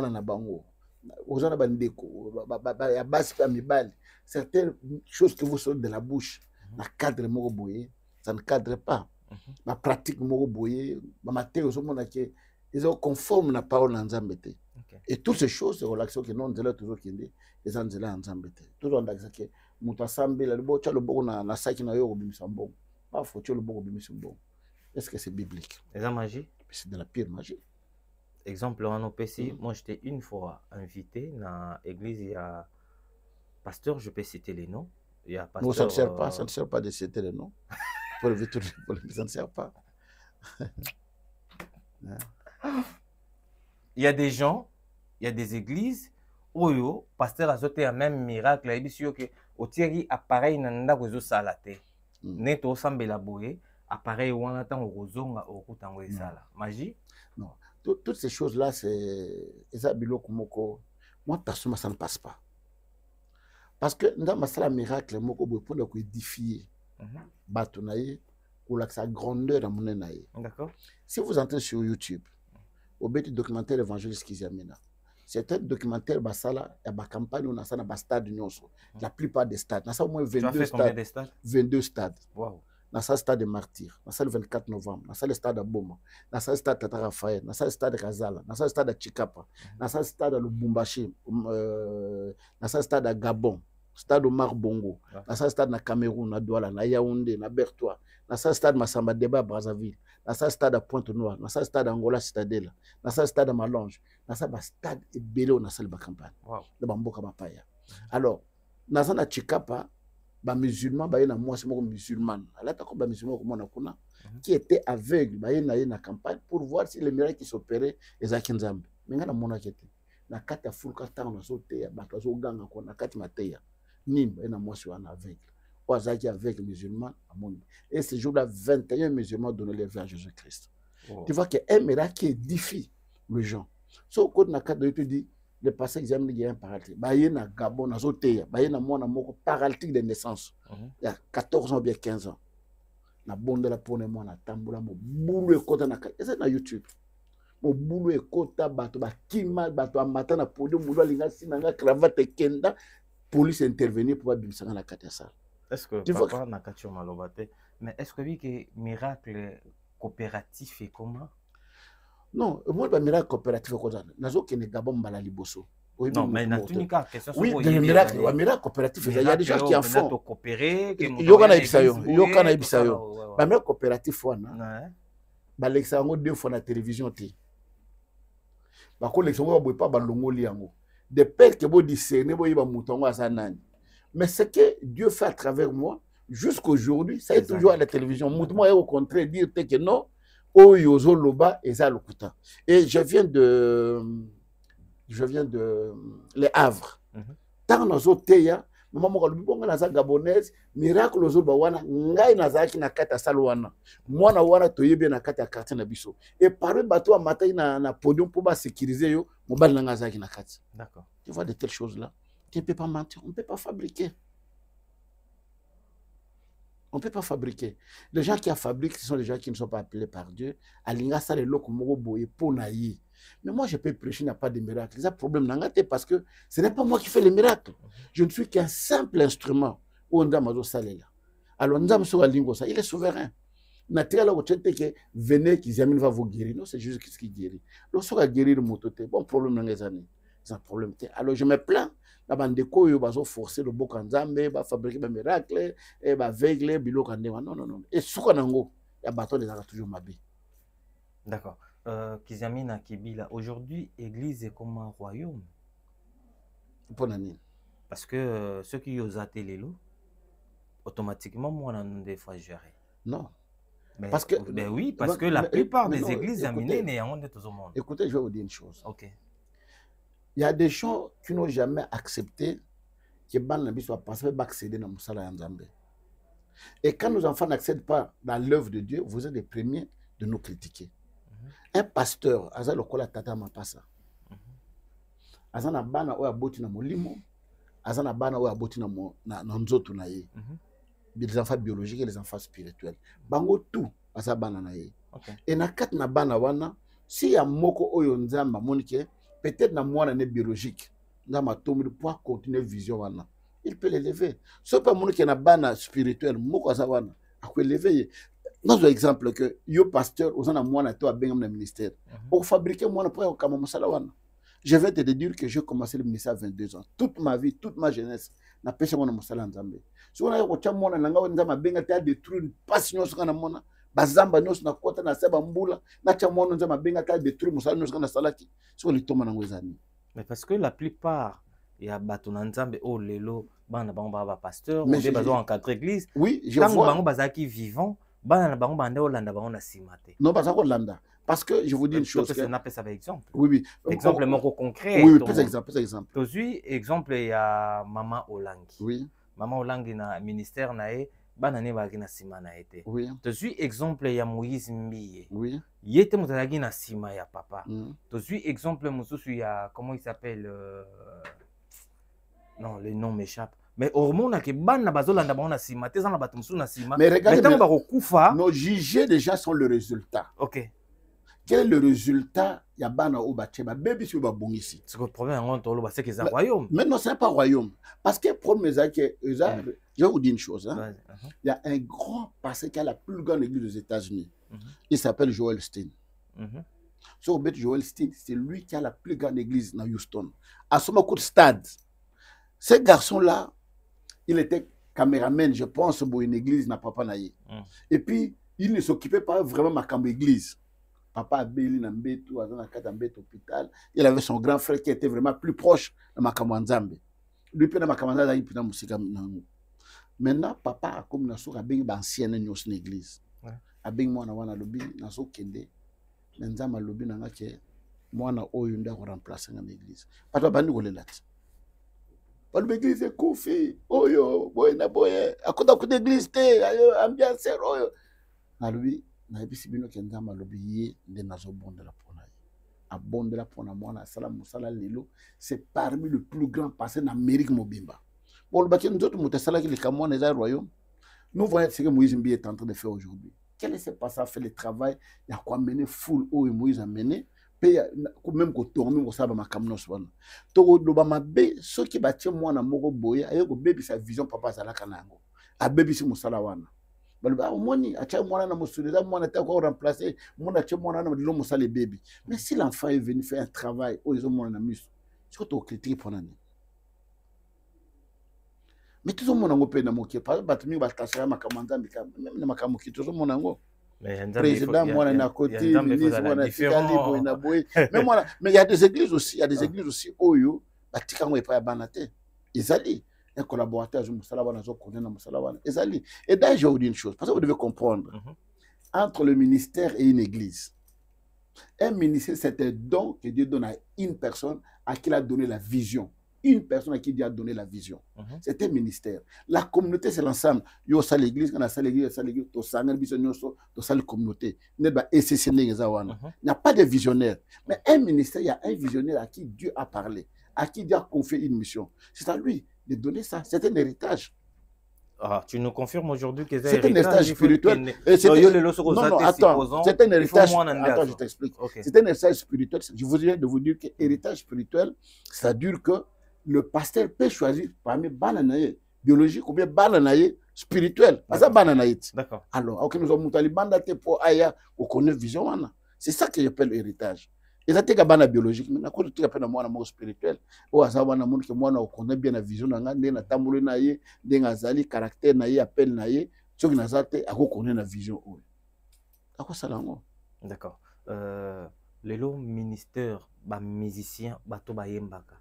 certaines choses que vous sortez de la bouche, dans le cadre, ça ne cadre pas. Ma pratique moko boye ma matériaux so mona ke ils conforme na parole na nzambe te. Et toutes ces choses c'est relaxation que non nzela toujours kende les nzela nzambe te. Toujours ndaxa ke muta sambe la libo cha loboko na saki na yo bimisa mbongo. Pas faut tu loboko bimisa mbongo. Est-ce que c'est biblique? C'est la magie? C'est de la pire magie. Exemple en OPC, moi j'étais une fois invité dans l'église, il y a pasteur, je peux citer les noms. Il y a pasteur. Non, ça ne sert pas de citer les noms. Pour le ça ne sert pas. Il y a des gens, il y a des églises où le pasteur a sauté un même miracle. Il dit que au Thierry appareil nanda kozo salate. Neto sambela boye appareil wana tango kozonga okutango esala. Magie? Non. Toutes ces choses-là, c'est Ezabilo Kumoko. Moi, personnellement, ça ne passe pas. Parce que dans ma miracle, moko boye pour édifier. Batonaye ou la grandeur à mon naïe. D'accord. Si vous entrez sur YouTube, au bête documentaire évangéliste Kizamina, c'est un documentaire basala et ba campagne on a ça na ba stade nyonso. La plupart des stades, na ça au moins 22 stades. 22 stades. Wow. Na ça stade de Martyr, na ça le 24 novembre, na ça le stade à Boma, na ça le stade Tata Raphaël, na ça le stade Kazala, na ça le stade à Chikapa, na ça le stade à Lubumbashi, na ça le stade à Gabon. Stade Omar Bongo, na ça stade na Cameroun, na Douala, na Yaoundé, na Bertois, na ça stade Massamba Deba Brazzaville, na ça stade à Pointe-Noire, na ça stade Angola Citadelle, na ça stade à Malange, na ça stade Ebelo na salle campagne. Wow. De Bamboka Bapaya. Alors, na ça na Chikapa, ba musulman ba na moi c'est mon musulman. Là ta ko ba musulman comme on a qui était aveugle ba na campagne pour voir si les miracles qui s'opéraient les Akinzambe. mais nga na mona kete na kati ya fulka tanga na so te bato zo ganga ko na kati mateya nimba ena mwasi wana aveugle ou azaki aveugle musulman amoni et ce jour là 21 musulmans donné leur vie à Jésus-Christ. Tu vois que un miracle qui édifie les gens. So quand na kati de te dit le passé examen il y a un paralytique ba yena Gabon na zo te ba yena mona moko paralytique de naissance il y a 14 ans bien 15 ans na bonde la pone mwana tambola mo bulu ekota na kati c'est na YouTube mo bulu ekota bato ba kima bato amata na podium mulu alinga sinanga cravate kenda police intervenir pour bimisa na kati ya salle. Est-ce que papa na kati maloba te mais est-ce que oui que miracle coopératif et comment? Non, moi ba miracle coopératif ko zana nazo kene Gabon mbala liboso. Non, mais na tunika question oui, des miracles, un miracle coopératif, il y a des gens qui en font. Yoka na ibisayo. Ba miracle coopératif wana. Ba l'exango deux fois na télévision ti. Ba ko l'exango ba boy pas ba longoli yango. De père que bo discerner bo yiba mutongo asanani. Mais ce que Dieu fait à travers moi jusqu'aujourd'hui, ça est toujours à la télévision. Mutongo est au contraire dire que non, o yozo loba eza lokuta. Et je viens de Les Havres. Tant nos oteya, maman ko lubonga na za gabonaise, miracle ozo ba wana ngai na zaki na kata salwana. Mwana wana toyebe na kata quartier na biso. Et parmi bato a matin na podium pour ba sécuriser yo, mobile na zaki na kata. D'accord. Tu vois de telles choses là. Tu ne peux pas mentir, on ne peut pas fabriquer. On ne peut pas fabriquer. Les gens qui fabriquent, ce sont les gens qui ne sont pas appelés par Dieu. Alinga sa le loko moko boye ponayi. Mais moi, je peux prêcher, il n'y a pas de miracle. C'est un problème parce que ce n'est pas moi qui fais les miracles. Je ne suis qu'un simple instrument. Alors, il est souverain. Venez, qu'ils aiment, va vous guérir. Non, c'est juste ce qui guérit. Lorsqu'on va guérir le motote, bon problème dans les années. C'est un problème. Alors, je me plains. La bande de quoi ils vont forcer le beau kanzambe, va fabriquer des miracles, et va veiller, bilo kande. Non, non, non. Et ce qu'on a, il y a bâton des toujours mabé. D'accord. Kizamina Kibila, aujourd'hui, Église est comme un royaume. Parce que ceux qui osent atteler l'eau, automatiquement, moi, on a des fois géré. Non. Mais, parce que, ben oui, parce que la plupart des églises aminées n'est en de tout le monde. Écoutez, je vais vous dire une chose. Ok. Il y a des gens qui n'ont jamais accepté que Ban Nabi soit passé pour accéder dans Moussala Yanzambe. Et quand nos enfants n'accèdent pas dans l'œuvre de Dieu, vous êtes les premiers de nous critiquer. Un pasteur, aza lokola tata mapasa. Aza na bana oya boti na molimo, aza na bana oya boti na nzoto na ye. Les enfants biologiques et les enfants spirituels. Bango tout aza bana na ye. Et na kat na bana wana, si ya moko oyo nzamba monike, peut-être na mwana ne biologique, nzamba tombe pour continuer vision wana. Il peut l'élever. Ce pas monike na bana spirituel, moko aza wana, a peut l'élever. Dans un exemple que yo pasteur aux en moi na to abengam na ministère pour fabriquer moi pour comme musalawana. Je vais te dire que j'ai commencé le ministère à 22 ans. Toute ma vie, toute ma jeunesse na pêché moi na musala nzambe. So na ko chamona na ngawa nzama benga ta détruire passion so kana mona bazamba nyos na kota na seba mbula na chamona nzama benga ta détruire musala nyos kana salaki. So li toma na ngwezani. Mais parce que la plupart il y a batona nzambe oh lelo bana ba pasteur, mais besoin encadrer église. Oui, je vois. Bango bazaki vivant. Non, pas ça lambda. Parce que je vous dis une chose. C'est un peu ça exemple. Oui, oui. Exemple concret. Oui, plus exemple, plus exemple. Aujourd'hui, exemple, il y a Maman Olangi. Oui. Maman Olangi na ministère nae, banane bagi na sima na été. Oui. Aujourd'hui, exemple, il y a Moïse Mbiye. Oui. Il était moutagi na sima ya papa. Aujourd'hui, exemple, il y a comment il s'appelle non, le nom m'échappe. Mais au moment que ban bazolanda na sima te na batumsu na sima mais regardez nos juger déjà sont le résultat. OK. Quel est le résultat ya bana o bateba baby sur ba bongisi. C'est le problème en tolo c'est que c'est un royaume. Mais non, c'est pas royaume parce que problème c'est que je vais vous dire une chose hein. Il y a un grand pasteur qui a la plus grande église aux États-Unis. Il s'appelle Joel Osteen. So Joel Osteen, c'est lui qui a la plus grande église dans Houston. À son coup de stade. Ce garçon là il était caméraman, je pense, pour une église na papa naïe. Et puis, il ne s'occupait pas vraiment de ma église. Papa a béli na mbeto, a na kata mbeto hôpital. Il avait son grand frère qui était vraiment plus proche de ma Nzambe. Lui, puis na Nzambe, il puis na musika. Maintenant, papa a comme na soka bengi ba ancienne nyos na église. A bengi mwana wana lobi na so kende. Nzamba lobi na nga ke mwana oyo nda ko remplacer na église bato bandi ko lelati bato église kufi oyo boye na boye akota ko église te ayo ambiance oyo na lui na ebisi bino ke nzamba lobi ye nde nazo bondela pona ye abondela pona mwana sala musala lelo c'est parmi le plus grand passé en Amérique mobimba bon le baki nzoto mutesala ki le kamwana eza royaume nous voyons ce que Moïse Mbi est en train de faire aujourd'hui. Quel est ce passage à faire le travail? Il y a quoi mener foule où Moïse a mené. Même qu'on tourne, on s'en va ma camino souvent. Toro l'obama bé, ce qui bâtit moi na moko boye, ayo ko baby sa vision papa zala kanango. A baby si musala wana. Balba au moni, a tia moi na musula, moi na ta ko remplacer, moi na tia moi na lo musala baby. Mais si l'enfant est venu faire un travail, oh ils ont moi na mus. C'est quoi ton critique pour nani? Mais tout le monde a un peu de moqué. Par exemple, tu vas t'asseoir à ma commandant, même ma camoki, tout le monde a un peu. Président, moi, on a côté, ministre, moi, on a différents. Mais il y a des églises aussi, Oyo, Batikango et pas Banate. Ezali, un collaborateur, je me suis dit, Ezali. Et d'ailleurs, je vous dis une chose, parce que vous devez comprendre, entre le ministère et une église, un ministère, c'est un don que Dieu donne à une personne à qui il a donné la vision. Une personne à qui Dieu a donné la vision. C'est un ministère. La communauté, c'est l'ensemble. Yo sa l'église, quand on a sa l'église, to sangal biso nyoso, to sa la communauté. Il n'y a pas de visionnaire. Mais un ministère, il y a un visionnaire à qui Dieu a parlé, à qui Dieu a confié une mission. C'est à lui de donner ça. C'est un héritage. Ah, tu nous confirmes aujourd'hui que c'est un héritage spirituel. Non, attends, c'est un héritage. Attends, je t'explique. C'est un héritage spirituel. Je voudrais de vous dire que héritage spirituel, ça dure que le pasteur peut choisir parmi bananaye biologique ou bien bananaye spirituel. D'accord. Alors, ok, nous avons monté bandate pour aya ou connaître vision. C'est ça que j'appelle héritage. Et ça t'es bana biologique, mais quand tu appelles moi un spirituel, ou à savoir na monde que moi on connaît bien la vision na ngande na tamulu na ye, denga zali caractère na ye, appel na ye, ce qui na zate à connaît la vision. À quoi ça lango? D'accord. Lelo ministère ba musicien bato ba yembaka.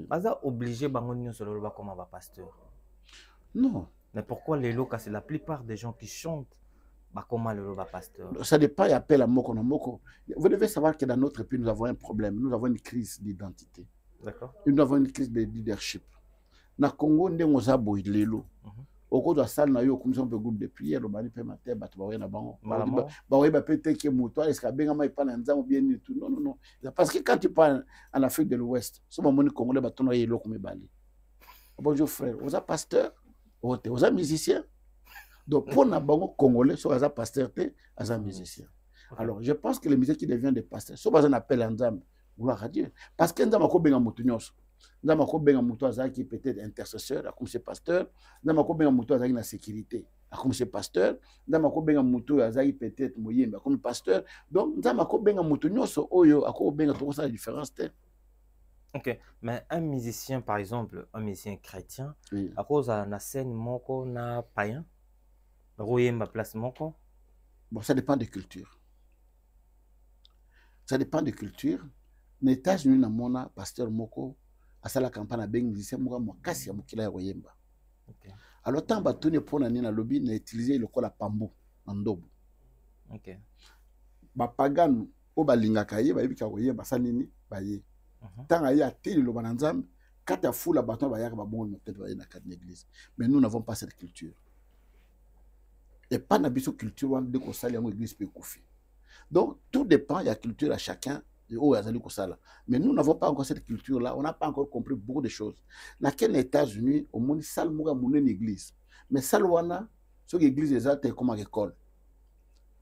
Baza obligé bangonio sur le comme un pasteur. Non. Mais pourquoi les locaux, c'est la plupart des gens qui chantent comment le pasteur? Ça dépend, il appelle à Moko no Moko. Vous devez savoir que dans notre pays, nous avons un problème. Nous avons une crise d'identité. D'accord. Nous avons une crise de leadership. Na Congo, nous avons un boy de l'élo. Au cours de la salle, nous avons un groupe de prière. Nous avons un peu de bango. Peut-être que moto, est-ce qu'il y a un peu de bien tout. Non, non, non. Parce que quand tu parles en Afrique de l'Ouest, ce moment où Congolais bâton est l'élo comme Bali. Bonjour frère, vous êtes pasteur, vous êtes musicien. Donc pour les bango Congolais, vous êtes pasteur, vous êtes musicien. Alors je pense que les musiciens qui deviennent des pasteurs, ce qu'on appelle un Nzambe, gloire à Dieu. Parce que Nzambe ko benga mutu nyonso. Nzambe ko benga mutu azaki peut-être intercesseur, comme c'est pasteur. Nzambe ko benga mutu azaki na sécurité, comme c'est pasteur. Nzambe ko benga mutu azaki peut-être moyemba, comme pasteur. Donc Nzambe ko benga mutu nyonso oyo ako benga to ça la différence te. Ok, mais un musicien par exemple, un musicien chrétien, Oui. à cause de la scène moko na païen, royemba place moko. Bon, ça dépend des cultures. Ça dépend des cultures. Les États-Unis, na mona pasteur moko à la campagne ben musicien moko mo kasi ya mokila ya royemba. Ok. Alors tant batoni pour na nina lobby na utiliser le kola pambo en ndobo. Ok. Ba pagan o balingaka ye ba yebika royemba sanini ba ye. Tant aya ateli lo bananzam kata fula baton ba yaka ba bon peut-être ba na cadre d'église. Mais nous n'avons pas cette culture. Et pas na biso culture wan de ko sali en église pe koufi. Donc tout dépend, il y a culture à chacun. Mais nous n'avons pas encore cette culture-là. On n'a pas encore compris beaucoup de choses. Dans les États-Unis, au monde, salle moura mon église. Mais salle wana, ce que l'église est c'est comme une école.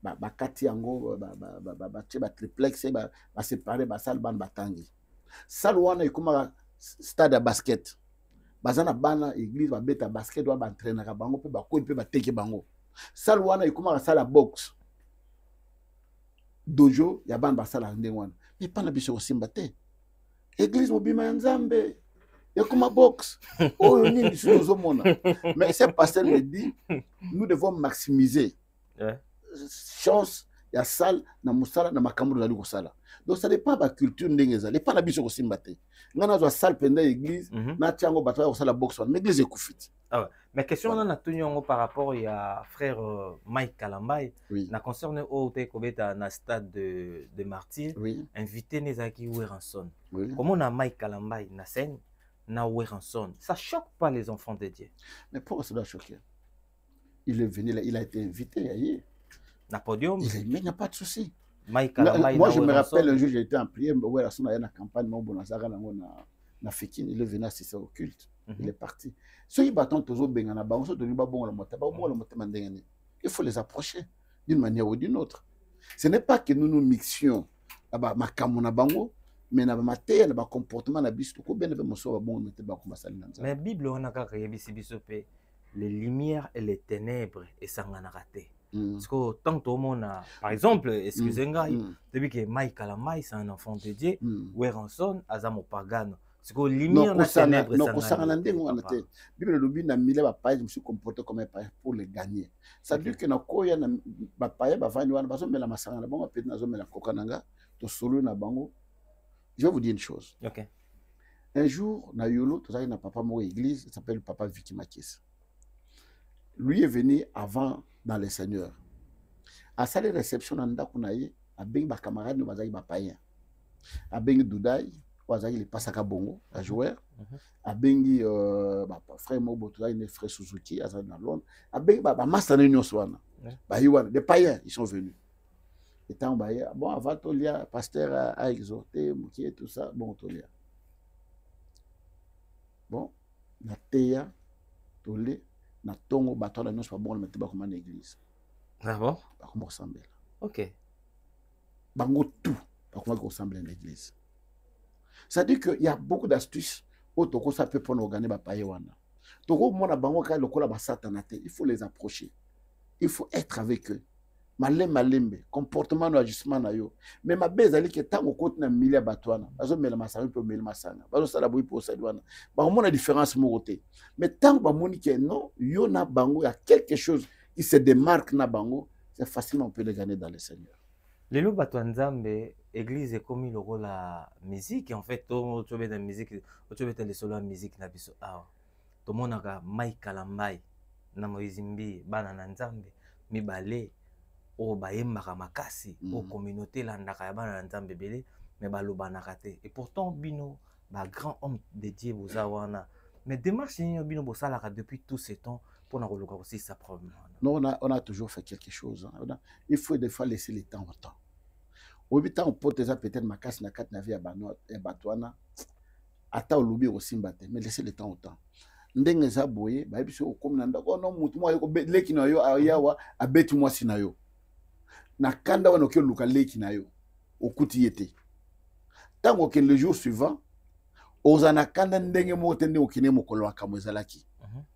Ba kati ango, ba triplex, ba séparé, ba salle ban batangi. Salle wana est comme un stade de basket. Bazana bana église ba beta basket doit ba entraîner ka bango pe ba ko pe ba teke bango. Salle wana est comme un salle à boxe. Dojo ya ban basala ndengwana. Mais pas na biso osimba te. Église mobima ya Nzambe. Ya kuma box. Oh nini biso mona. Mais ce pasteur me dit nous devons maximiser chance ya salle na musala na makambo de la sala. Donc ça dépend de la culture ndengeza. Les pas la biso ko simbate. Ngana zo salle penda église, na tiango bato ya ko sala boxe, mais église ekufiti. Ah ouais. Mais question on a tenu par rapport à frère Mike Kalambay. Oui. Na concerne au te kobeta na stade de martyr. Oui. Invité Nezaki Weranson. Oui. Comment on a Mike Kalambay na scène na Weranson. Ça choque pas les enfants de Dieu. Mais pourquoi ça doit choquer? Il est venu là, il a été invité hier. Na podium. Il n'y a pas de souci. Mike Kalambay. Moi je me rappelle un jour j'étais en prière, Weranson a eu une campagne mon bonazara na Fekine, il est venu assister au culte. Il est parti. Ceux qui battent toujours Bengana, il faut les approcher d'une manière ou d'une autre. Ce n'est pas que nous nous mixions mais na maté na comportement na biso ko ben be so bon mete ba ko masali na. Mais Bible on a ka yebisi biso pe les lumières et les ténèbres et sangana raté. Parce que tant que mona par exemple excusez-moi depuis que Mike Kalambay c'est un enfant de Dieu Weranson azamo pagano. C'est que lumière na ténèbres sangana ndengo na te. Bible lobi na mile ba page me se comporter comme un page pour les gagner. Ça veut dire que na koya na ba page ba vandi wana bazo mela masangana bon peut na zo mela kokananga to solo na bango. Je vais vous dire une chose. Okay. Un jour, na Yolo, tu sais, na papa mon église, il s'appelle Papa Vicky Makis. Lui est venu avant dans le Seigneur. À sa réception, on a kunaye, a bengi ba camarade, nous bazaki ba païen. A bengi Doudaï, bazaki le pasaka bongo, a joueur. A bengi frère Mobo, tu sais, les frères Suzuki, à dans Londres. A bengi ba mastane nyoswana. Ba yiwana, des païens, ils sont venus. Et tant bon, avant Tolia, pasteur a exhorté, Moukié, tout ça, bon, Tolia. Bon, na teya, Tolé, na tongo, bateau, la noce, pas bon, le mettre comme une église. Ah bon? Pas comme ressemble. Ok. Bango tout, pas comme ressemble à l'église. C'est-à-dire qu'il y a beaucoup d'astuces, où ça peut prendre organiser ma païwana. Toko, mon bango, quand le cola, satanate, il faut les approcher. Il faut être avec eux. Malembe comportement no ajustement na yo mais ma bezali ke tango côté na milia batwana bazo mela masanga pe mela masanga bazo sala boyi pour sadwana ba mona différence mo côté mais tango ba moni ke non yo na bango ya quelque chose qui se démarque na bango c'est facilement on peut les gagner dans le Seigneur. Les loups batwanzambe église est comme le rôle la musique en fait tu veux de musique tu veux de solo musique na biso ah to monaka Mike Kalambay na Moizimbi bana na nzambe mibale o bayembaka makasi o communauté landaka ya bana nzambe belé mais balobanaka te et pourtant bino ba grand homme de Dieu boza wana mais démarche ni bino bosalaka depuis tout ce temps pour na koluka aussi sa problème. Non, on a toujours fait quelque chose hein. Il faut des fois laisser le temps au temps. Au bout temps on peut peut-être makasi na kat na vie ya banot et batwana ata olubi aussi mbate mais laisser le temps au temps. Ndenge za boye ba biso comme na ndako no mutu mo yo leki na yo ayawa abeti mwasi na yo. Na kanda wana ke luka leki na yo okuti yete tango ke le jour suivant ozana kanda ndenge motende okine mokolo wa kamwezalaki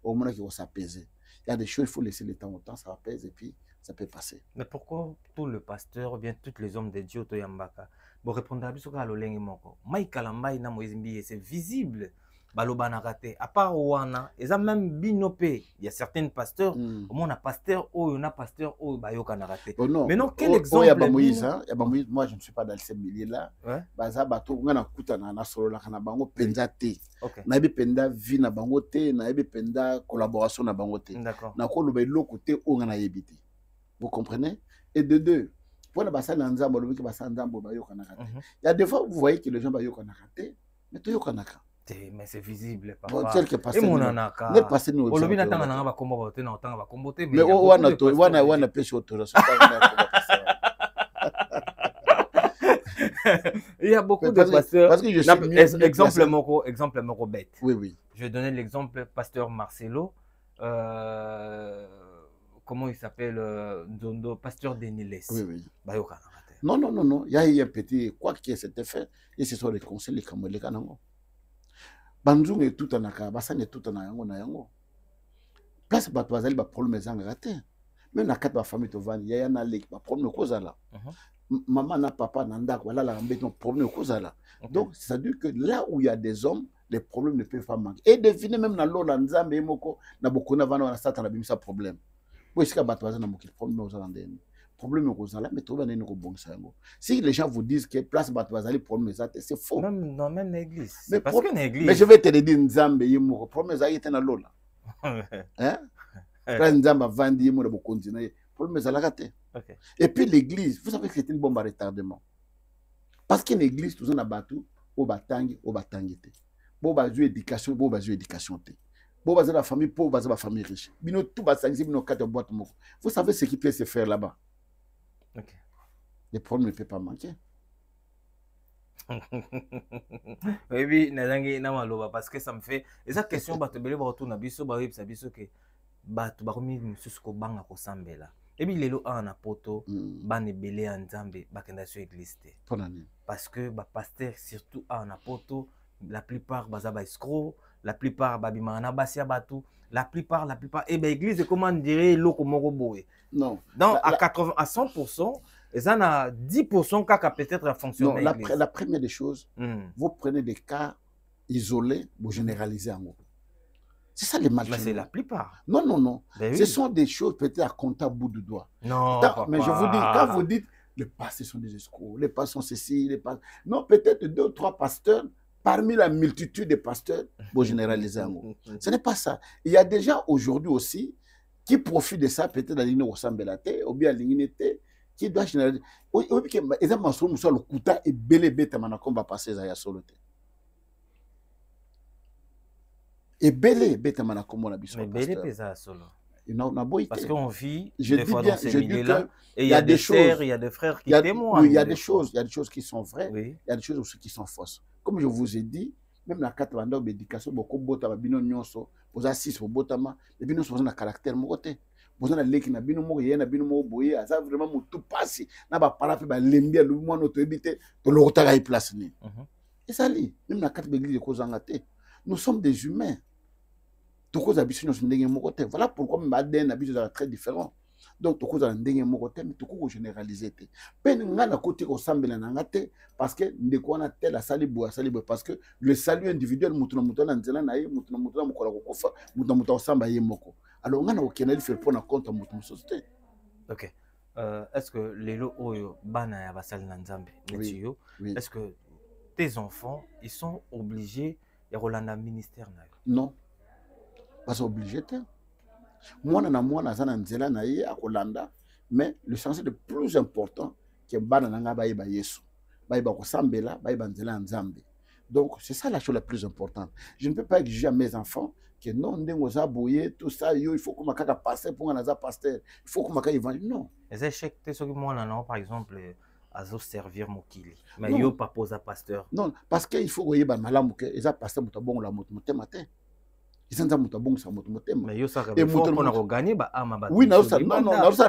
au moins que ça pèse. Il y a des choses, il faut laisser le temps au temps, ça pèse et puis ça peut passer. Mais pourquoi tout le pasteur ou bien tous les hommes de Dieu to yambaka bon répondre à biso ka lolenge moko Mike Kalambay na Moizimbi c'est visible balobana raté à part wana et même binopé il y a certains pasteurs au moins on a pasteur ou on a pasteur ou bayoka na raté mais non quel exemple il y a Moïse hein il y a Moïse moi je ne suis pas dans ce milieu là baza bato ngana kutana na solo la kana bango penza te na bi penda vie na bango te na bi penda collaboration na bango te na ko lo be lokote o ngana yebiti vous comprenez et de deux pour la basa nzambo lo bi basa nzambo bayoka na raté il y a des fois vous voyez que les gens bayoka na raté mais to yoka na mais c'est visible papa et mon anaka ne passer nous olobi na tanga na ba kombo ba te na tanga ba kombo te mais wana pêche autorisation il y a beaucoup de pasteurs parce que je suis exemple moko bête oui je vais donner l'exemple pasteur Marcelo comment il s'appelle Ndondo pasteur Deniles oui bayoka non il y a un petit quoi qui s'était fait et ce sont les conseils les kamole kanango banzungu et tout anaka basane tout anayango na yango place bato bazali ba problème ezanga raté même na kati ba famille to vani ya na leki ba problème ko zala maman na papa na ndako wala la mbé ton problème ko zala donc ça veut dire que là où il y a des hommes les problèmes ne peuvent pas manquer et devinez même na lo na nzambe moko na bokona vana na sata na bimisa problème bo esika bato bazana mokili problème ozala ndeni problème est là, mais tout le monde est bon. Si les gens vous disent que place Batouazali, problème c'est faux. Même dans même l'église. Mais parce que l'église. Mais je vais te le dire, Nzambe, il est problème est dans l'eau. Hein? Place Nzambe vandi, il est continuer. Problème est là. Et puis l'église, vous savez que c'est une bombe à retardement. Parce que l'église, tout ça n'a battu, au batangi, au batangité. Bon, bah, éducation, bon, bah, éducation. Bon, bah, la famille pauvre, bah, la famille riche. Bino tout bah, bino quatre boîtes. Vous savez ce qui peut se faire là-bas. Ok. Les problèmes ne peuvent pas manquer. Oui, parce que ça me fait. Et cette question, bah, tu peux retourner na biso, bah, oui, ça biso que bah, tu vas remettre mususko banga ko sambela. Et puis lelo ana poto, bah, ne belé en Nzambe, bah, kenda sur église. Parce que bah, pasteur surtout ana poto, la plupart baza ba escroc, la plupart babimana basia batu, la plupart et ben église comment dire loko moko boye. Non. Donc à 100%, et ça a 10% cas peut-être à fonctionner. Non, la première des choses, vous prenez des cas isolés, vous généralisez en gros. C'est ça les matchs. Mais c'est la plupart. Non, non, non. Ben ce sont des choses peut-être à compter à bout de doigt. Non. Mais je vous dis, quand vous dites les pasteurs sont des escrocs, les pasteurs sont ceci, les pasteurs. Non, peut-être 2 ou 3 pasteurs. Parmi la multitude des pasteurs, pour généraliser en gros. Ce n'est pas ça. Il y a des gens aujourd'hui aussi qui profitent de ça, peut-être dans l'île Rosambelate, ou bien l'île qui doit généraliser. Ils ont le kuta et belé bête qu'on va passer à soloté. Et belé bête qu'on va passer. Mais belé pesa solo. Parce qu'on vit je des fois bien, dans ces milieux-là, et il y a des sœurs, choses, il y a des frères qui témoignent. Oui, il y a des choses qui sont vraies, oui. Il y a des choses aussi qui sont fausses. Comme je vous ai dit, même la carte de l'éducation, beaucoup de botama, bino nyonso, vous avez 6 botama, mais bino sont un caractère moté. Vous avez l'équipe na bino mo yena bino mo boye, ça vraiment tout passe. Na ba parape ba lembia le mo notre habité, to le retard à place ni. Et ça lit, même la carte de l'église de Kozangate, nous sommes des humains. Voilà pourquoi Maden habite très différent. Donc, tout cause ndenge mokote, mais tout coup généralisé. Peine ngana côté au sambela nangate parce que ndeko na tel a salibo parce que le salut individuel mutuna mutuna nzela na ye mutuna mutuna mukola kokofa mutuna mutuna samba ye moko. Alors ngana okena il fait pour na compte mutuna société. OK. Est-ce que les lo oyo bana ya basali na Nzambe netio est-ce que tes enfants ils sont obligés de rolanda ministère na yo? Non. Pas obligé. Moi, na nzela na ye akolanda, mais le sens le plus important que bana nanga ba Yesu. Ba ko sambela, ba nzela nzambe. Donc c'est ça la chose la plus importante. Je ne peux pas exiger à mes enfants que non ndengo za boye tout ça il faut que makaka passer pour un pasteur, il faut que makaka évangile. Non. Les échecs te soki mwana non par exemple azo servir mokili. Mais yo pas posa pasteur. Non, parce que il faut que yeba malamu que eza pasteur mutabongo la moto matin. Mais yo ça et pour na gagner ba ama ba. Oui, non, ça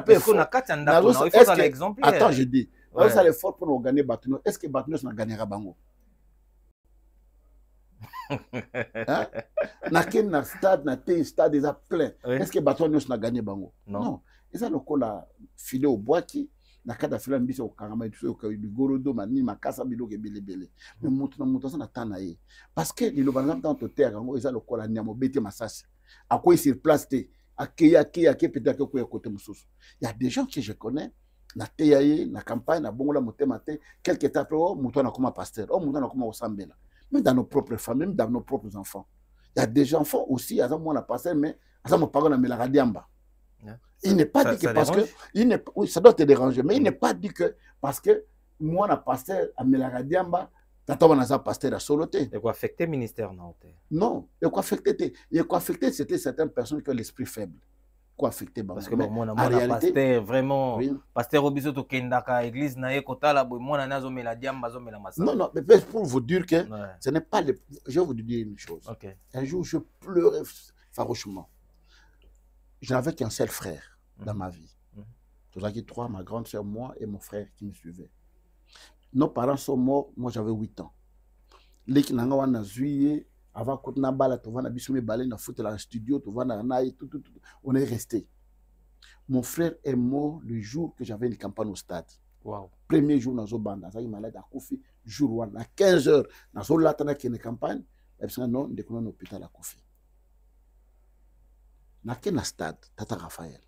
peut être na kati ndako na il faut ça l'exemple. Attends, je dis. Ça le fort pour nous gagner Batuno. Est-ce que Batuno na gagnera bango? Hein? Na ken na stade na te stade déjà plein. Est-ce que Batuno na gagner bango? Non. Et ça le cola filé au bois qui na kada fila mbiso okangama itu ko bigorodo mani makasa biloko belebele mais mutu ça na tana ye parce que le banzam dans to terre ngo eza lokola nyamo bete masasi akoy sur place te akeya peut-être que ko côté mususu il y a des gens que je connais na teyaye na campagne na bongola motema te quelque temps après mutu na comme pasteur mutu na comme osambela même dans nos propres familles même dans nos propres enfants il y a des enfants aussi à moi na pasteur mais à mon parent na melagadiamba. Il n'est pas dit que parce que oui, ça doit te déranger, mais il n'est pas dit que parce que moi na pasteur à Melagadiamba, tata wana pasteur à Soloté. Et quoi affecter ministère non? Non, et quoi affecter c'était certaines personnes qui ont l'esprit faible. Quoi affecter parce que moi na pasteur vraiment pasteur obiso to kendaka église na ye kotala boy moi na zo Melagadiamba zo mela massa. Non, mais pour vous dire que ce n'est pas je vais vous dire une chose. Un jour je pleurais farouchement. Je n'avais qu'un seul frère dans ma vie. Tout qui 3, ma grande soeur, moi et mon frère qui me suivait. Nos parents sont morts, moi j'avais 8 ans. Les qui n'ont pas juillet, avant qu'on n'a pas la touvana, bisoume balé, na foot dans le studio, touvana naï, tout. On est resté. Mon frère est mort le jour que j'avais une campagne au stade. Wow. Premier jour dans Zobanda, ça y est malade à Koufi, jour 1, à 15h, dans Zolatana qui est une campagne, et puis non, on est à l'hôpital à Koufi. Na stade, Tata Raphaël.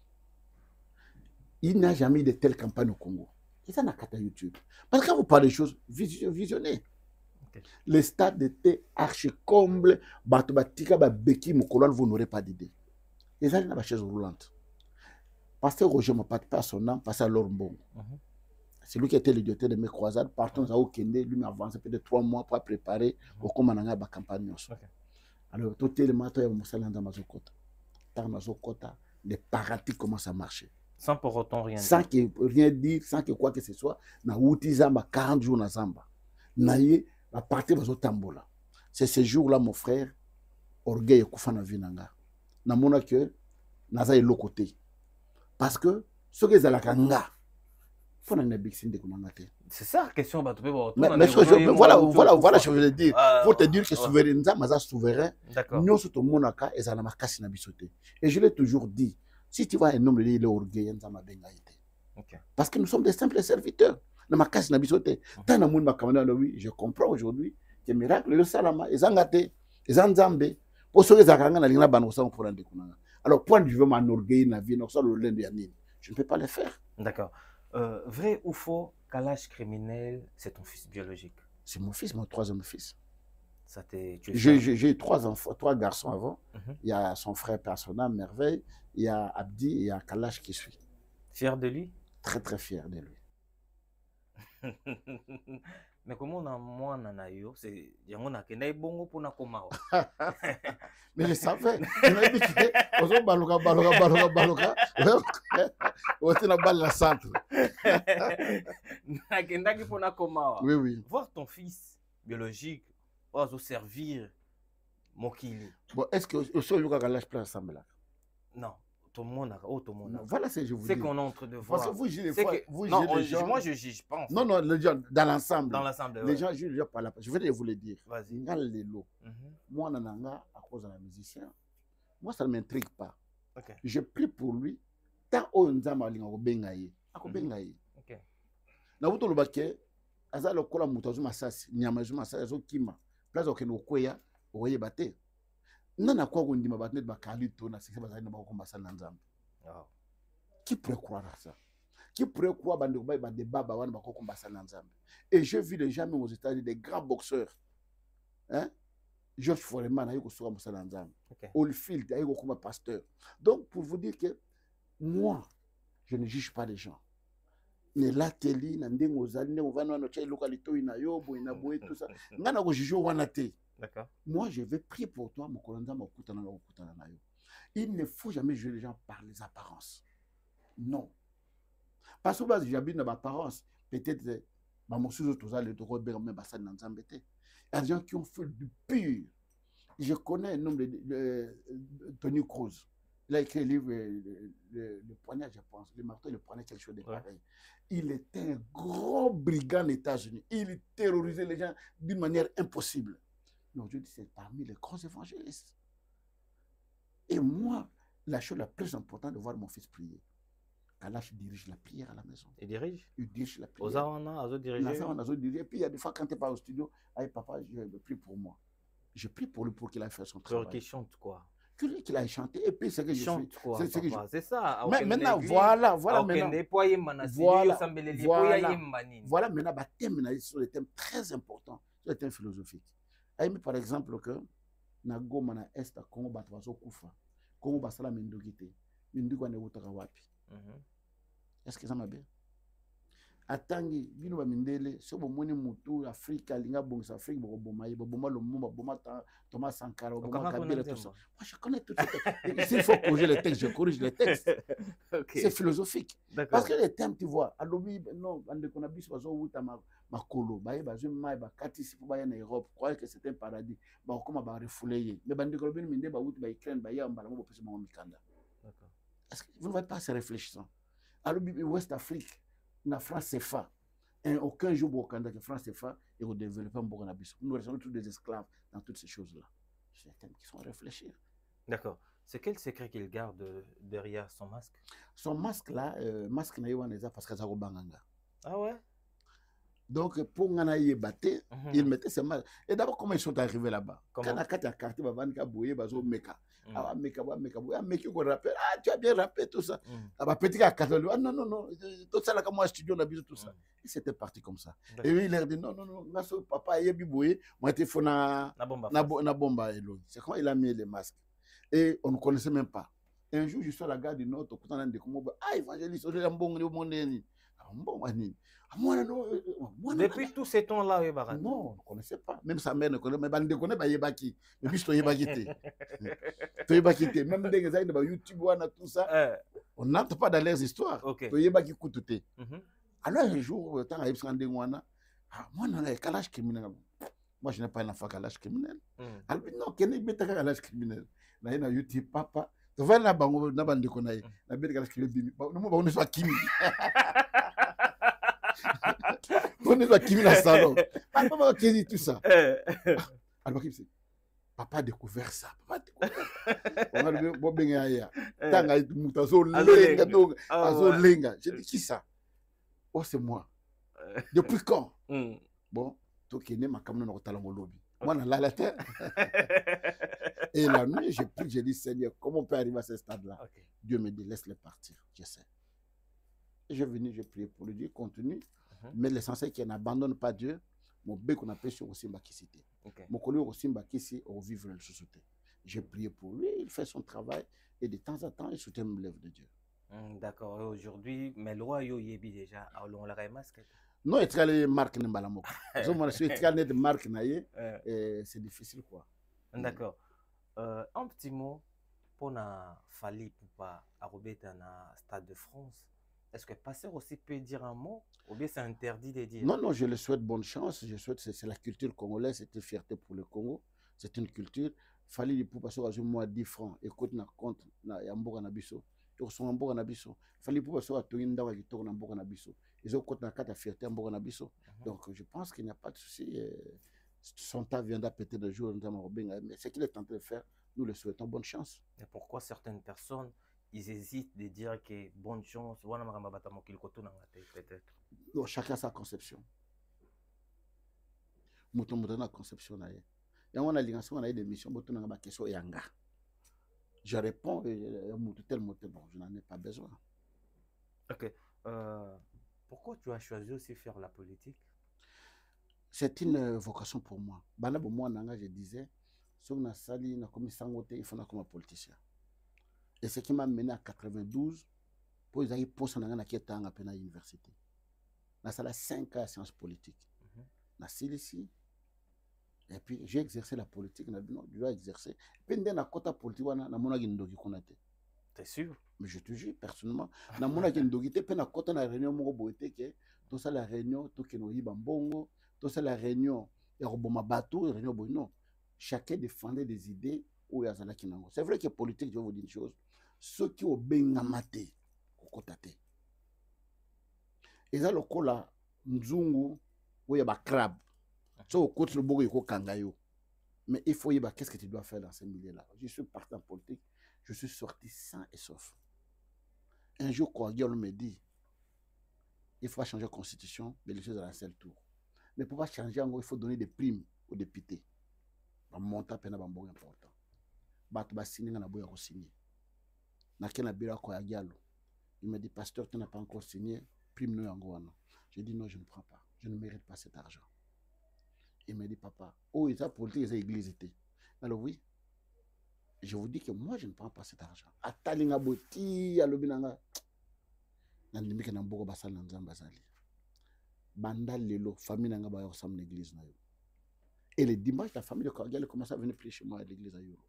il n'y a jamais eu de telle campagne au Congo. Et ça n'a qu'à YouTube. Parce que quand vous parlez des choses, visionnez. Ok. Les stades étaient archi-combles. Batobatika, Beki, Mokolon, vous n'aurez pas d'idée. Et ça, il y a une chaise roulante. Pasteur Roger m'a pas à son nom, passé à Lormbon. C'est lui qui était le directeur de mes croisades. Partons à Okende, lui m'a avancé peut-être 3 mois pour préparer au commandant de la campagne. Alors, tout le matin, il y a Moussala dans Mazokota. Dans Mazokota, les paratiques commencent à marcher. Sans pour autant rien sans dire. que rien dire, sans que quoi que ce soit. Na outi zamba 40 jours na zamba. Na ye, la partie va tambola. C'est ce jour-là, mon frère, orgueil et koufana vinanga. Na mona que, naza l'autre côté. Parce que, ce que la kanga, faut n'en bixin de kumangate. C'est ça la question. Mais voilà, je veux dire. Pour te dire que souverain, maza souverain, nous sommes au monaka et ça n'a pas cassé na bisoté. Et je l'ai toujours dit. Si tu vois un homme, il est orgueilleux, parce que nous sommes des simples serviteurs. Je comprends aujourd'hui que le miracle, le salama, les angate, les anzambe, pour ceux qui ont alors, point de vue m'enorgueillir la vie, je ne peux pas le faire. D'accord. Vrai ou faux, Kalash criminel, c'est ton fils biologique? C'est mon fils, mon troisième fils. J'ai eu 3 enfants, 3 garçons avant. Il y a son frère personnel, Merveille. Il y a Abdi et il y a Kalash qui suit. Fier de lui? Très très fier de lui. Mais comment on a moins nanayo, c'est yango a kenai bongo pour na komao. Mais je savais. Il m'a dit que on baloka. On était na balle la centre. Na kendaki pour na komao. Oui oui. Voir ton fils biologique ozo servir mokili. Bon, est-ce que au sol Luka Kalash peut ensemble là? Non. Tout le monde a. Voilà ce que je vous dis. C'est qu'on est en train de voir. Parce que vous jugez non, les gens. Moi, je juge pas. En fait. Non, les gens, dans l'ensemble. Dans l'ensemble, les gens jugent pas là. Je vais vous le dire. Vas-y. Moi, Nananga, à cause d'un musicien, moi, ça ne m'intrigue pas. Okay. Je prie pour lui. Tant on nzama linga bengaye. Ako bengaye. OK. Na wuto lobake, azalo kola mutazu masasi, nyama zu masasi zo kima. Place okeno kweya, oye bate. Nana kwa gondima batne bakali to na sisi bazali na bakomba na nzambe. Qui pourrait croire à ça? Qui pourrait croire bande ba débat ba wana bakomba na nzambe? Et je vis les gens même aux États-Unis des grands boxeurs. Hein? George Foreman a eu ko musala nzambe. Oldfield a eu ko pasteur. Donc pour vous dire que moi je ne juge pas les gens. Ne lateli na ndengo ozali ne ovana no tshai lokalito ina yobo ina boye tout ça. Ngana ko juger wana te. D'accord. Moi, je vais prier pour toi, mon colonel. Il ne faut jamais juger les gens par les apparences. Non. Parce que j'habite dans l'apparence. Peut-être, il y a des gens qui ont fait du pur. Je connais un homme de Tony Cruz. Il a écrit un livre, le poignard, je pense. Le marteau, le poignard, quelque chose de pareil. Il était un gros brigand aux États-Unis. Il terrorisait les gens d'une manière impossible. Aujourd'hui, c'est parmi les grands évangélistes. Et moi, la chose la plus importante de voir mon fils prier. Kalash dirige la prière à la maison. Il dirige? Il dirige la prière. Ozawana, dirige. Et puis, il y a des fois, quand tu pars au studio, hey, papa, je prie pour moi. Je prie pour lui pour qu'il aille faire son travail. Qu'il chante quoi? Qu'il aille chanter. Et puis, c'est que je chante quoi? C'est ça. Mais maintenant, voilà maintenant. Voilà maintenant, thème sur les thèmes très importants, sur les thèmes philosophiques. Par exemple, que na goma na est Congo batwazo kufa. Congo basala mindugite. Mindugo ne utaka wapi. Est-ce que ça m'a bien? Atangi bino ba mindele so bomoni mutu Afrika linga bongisa Afrique boma boma Lumumba boma Thomas Sankara boma Kabila tout ça. Moi je connais tout ça. S'il faut corriger les textes, je corrige les textes. Okay. C'est philosophique. Parce que les thèmes tu vois, alobi non ande kona biso bazo uta makolo baye bazo mai bakati si pour baye na Europe, croyez que c'est un paradis. Ba koma ba refoulé. Mais bande ko bino minde ba uta ba Ukraine ba ya mbala mo pesa mo mikanda. D'accord. Est-ce que vous ne voyez pas ces réfléchissants? Alobi West Afrique na France CFA. Aucun jour au Canada que France CFA et au développement Bourgogne-Bissau. Nous restons tous des esclaves dans toutes ces choses-là. C'est des thèmes qui sont à réfléchir. D'accord. C'est quel secret qu'il garde derrière son masque? Son masque là, masque na parce que ça banganga. Ah ouais? Donc, pour Ngana Yebate, ils mettaient ses masques. Et d'abord, comment ils sont arrivés là-bas? Quand on a quartier, Bavanka Bouye, Bazo Meka. Ah, Meka, Meka, qu'on rappelle. Ah, tu as bien rappelé tout ça. Ah, bah, petit à ah, non, non, non. Tout ça, là, comme moi, studio, on a vu tout ça. Et c'était parti comme ça. Et lui, il leur dit, non, non, non, Nasso, papa, Yebi Bouye, moi, j'étais fait na bomba. C'est quand il a mis les masques. Et on ne connaissait même pas. Un jour, je suis à la gare du Nord, au côté de Komoba. Ah, évangéliste, on est un bon monde. Depuis tous ces temps-là, non, on ne connaissait pas. Même sa mère ne connaissait pas. Mais on ne connaissait pas Yebaki. Mais puis, c'est Yebaki. Même des gens de YouTube, tout ça. On n'entre pas dans leurs histoires. C'est Yebaki Koutoute. Alors, un jour, le temps à Yebsandé, moi, on a un calage criminel. Moi, je n'ai pas un enfant calage criminel. Alors, non, quel est le calage criminel? Là, il y a YouTube, papa. Tu vas là-bas, on a des connaissances. On a des calage criminel. On est sur Kimi. On est Kimi la salon. Papa, qui dit tout ça? Alors, papa a découvert ça. Papa a découvert. On a le bon benga. Tanga mutazo lenga donc azo lenga. J'ai dit qui ça? Oh, c'est moi. Depuis quand? Bon, toi qui es ma caméra dans le lobby. Moi, on a la terre. Et la nuit, j'ai pris, j'ai dit, Seigneur, comment on peut arriver à ce stade-là? Dieu me dit, laisse-les partir. Je sais. Et je venu, j'ai prié pour lui, Dieu continue. Mais l'essentiel qui n'abandonne pas Dieu, mon bec qu'on appelle sur aussi Mbakisité. Mon collègue aussi Mbakissi au vivre le société. J'ai prié pour lui, il fait son travail et de temps en temps, il soutient l'œuvre de Dieu. D'accord. Aujourd'hui, mais le roi Yebi déjà, on l'a masque. Non, il y a marque de Mbalamoko. De marque c'est difficile quoi. D'accord. Un petit mot pour na Fally Ipupa à Robert dans Stade de France. Est-ce que Pasteur aussi peut dire un mot ou bien c'est interdit de dire? Non, non, je le souhaite bonne chance. Je souhaite, c'est la culture congolaise, c'est une fierté pour le Congo. C'est une culture. Fally Ipupa sur moi 10 francs. Écoute, na compte na Yamboga na biso. Tu reçois Mboga na biso. Fally Ipupa sur Toyinda wa Gitor na Mboga na biso. Ils ont compte na carte fierté Mboga na biso. Donc je pense qu'il n'y a pas de souci. Son temps viendra peut-être de jour, mais ce qu'il est en train de faire, nous le souhaitons bonne chance. Et pourquoi certaines personnes ils hésitent de dire que bonne chance, peut-être. Non, chacun sa conception. Mouton na conception na ye. Et on a l'ingation, on a des missions, mouton na question yanga. Je réponds, tel mouton, bon, je n'en ai pas besoin. Ok. Pourquoi tu as choisi aussi faire la politique? C'est une vocation pour moi. Bana pour moi, je disais, si on a sali, on a commis sangoté, il faut comme un politicien. Et ce qui m'a mené à 92 pour les aller poser dans la quête à l'université. Dans la 5 ans de sciences politiques. Dans ici. Et puis j'ai exercé la politique. Non, je dois exercer. Puis dans la côte politique, on a mon agindogi connaît. T'es sûr? Mais je te jure personnellement, dans mon agindogi, puis na côte na réunion mo boité que tout ça la réunion, tout que no yibambongo, tout ça la réunion, et roboma bateau, réunion non. Chacun défendait des idées où il y a ça qui n'ango. C'est vrai que politique, je vais vous dire une chose. Ceux qui ont bien amaté, kokotate. Et ça le cola, nzungu, où il y a crabe. Ça au côté le bogo il kangayo. Mais il faut y avoir qu'est-ce que tu dois faire dans ce milieu-là. Je suis parti en politique, je suis sorti sain et sauf. Un jour, Kouagiol me dit, il faut changer la constitution, mais les choses à un seul tour. Mais pour pas changer, il faut donner des primes aux députés. Un montant pénal important. Bato ba signer na boya ko signer. Na kena bira ko ya Diallo. Il me dit pasteur, tu n'as pas encore signé prime no yango wana. Je dis non, je ne prends pas. Je ne mérite pas cet argent. Il me dit papa, oh ça politique c'est église était. Alors oui. Je vous dis que moi je ne prends pas cet argent. Atalinga boti ya lobinanga. Na ndimike na mboko basal na nzamba zali. Banda lelo famille nanga ba yo sam l'église na yo. Et le dimanche, la famille de Kouagiol commence à venir prier chez moi à l'église à Yoro.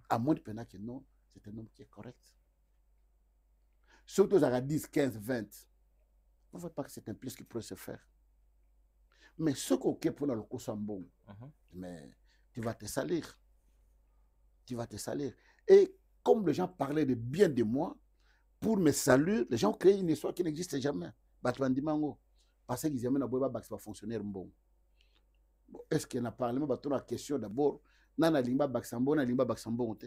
À moins de peine que non, c'est un homme qui est correct. Surtout à 10, 15, 20. On ne voit pas que c'est un plus qui pourrait se faire. Mais ce qu'on est pour le coup, c'est bon. Mais tu vas te salir. Tu vas te salir. Et comme les gens parlaient de bien de moi, pour me saluer, les gens ont créé une histoire qui n'existe jamais. Batmandimango. Parce qu'ils aiment la boîte, ça va fonctionner bon. Est-ce qu'il y a un parlement? La question d'abord. Nana limba baksambo, na limba baksambo,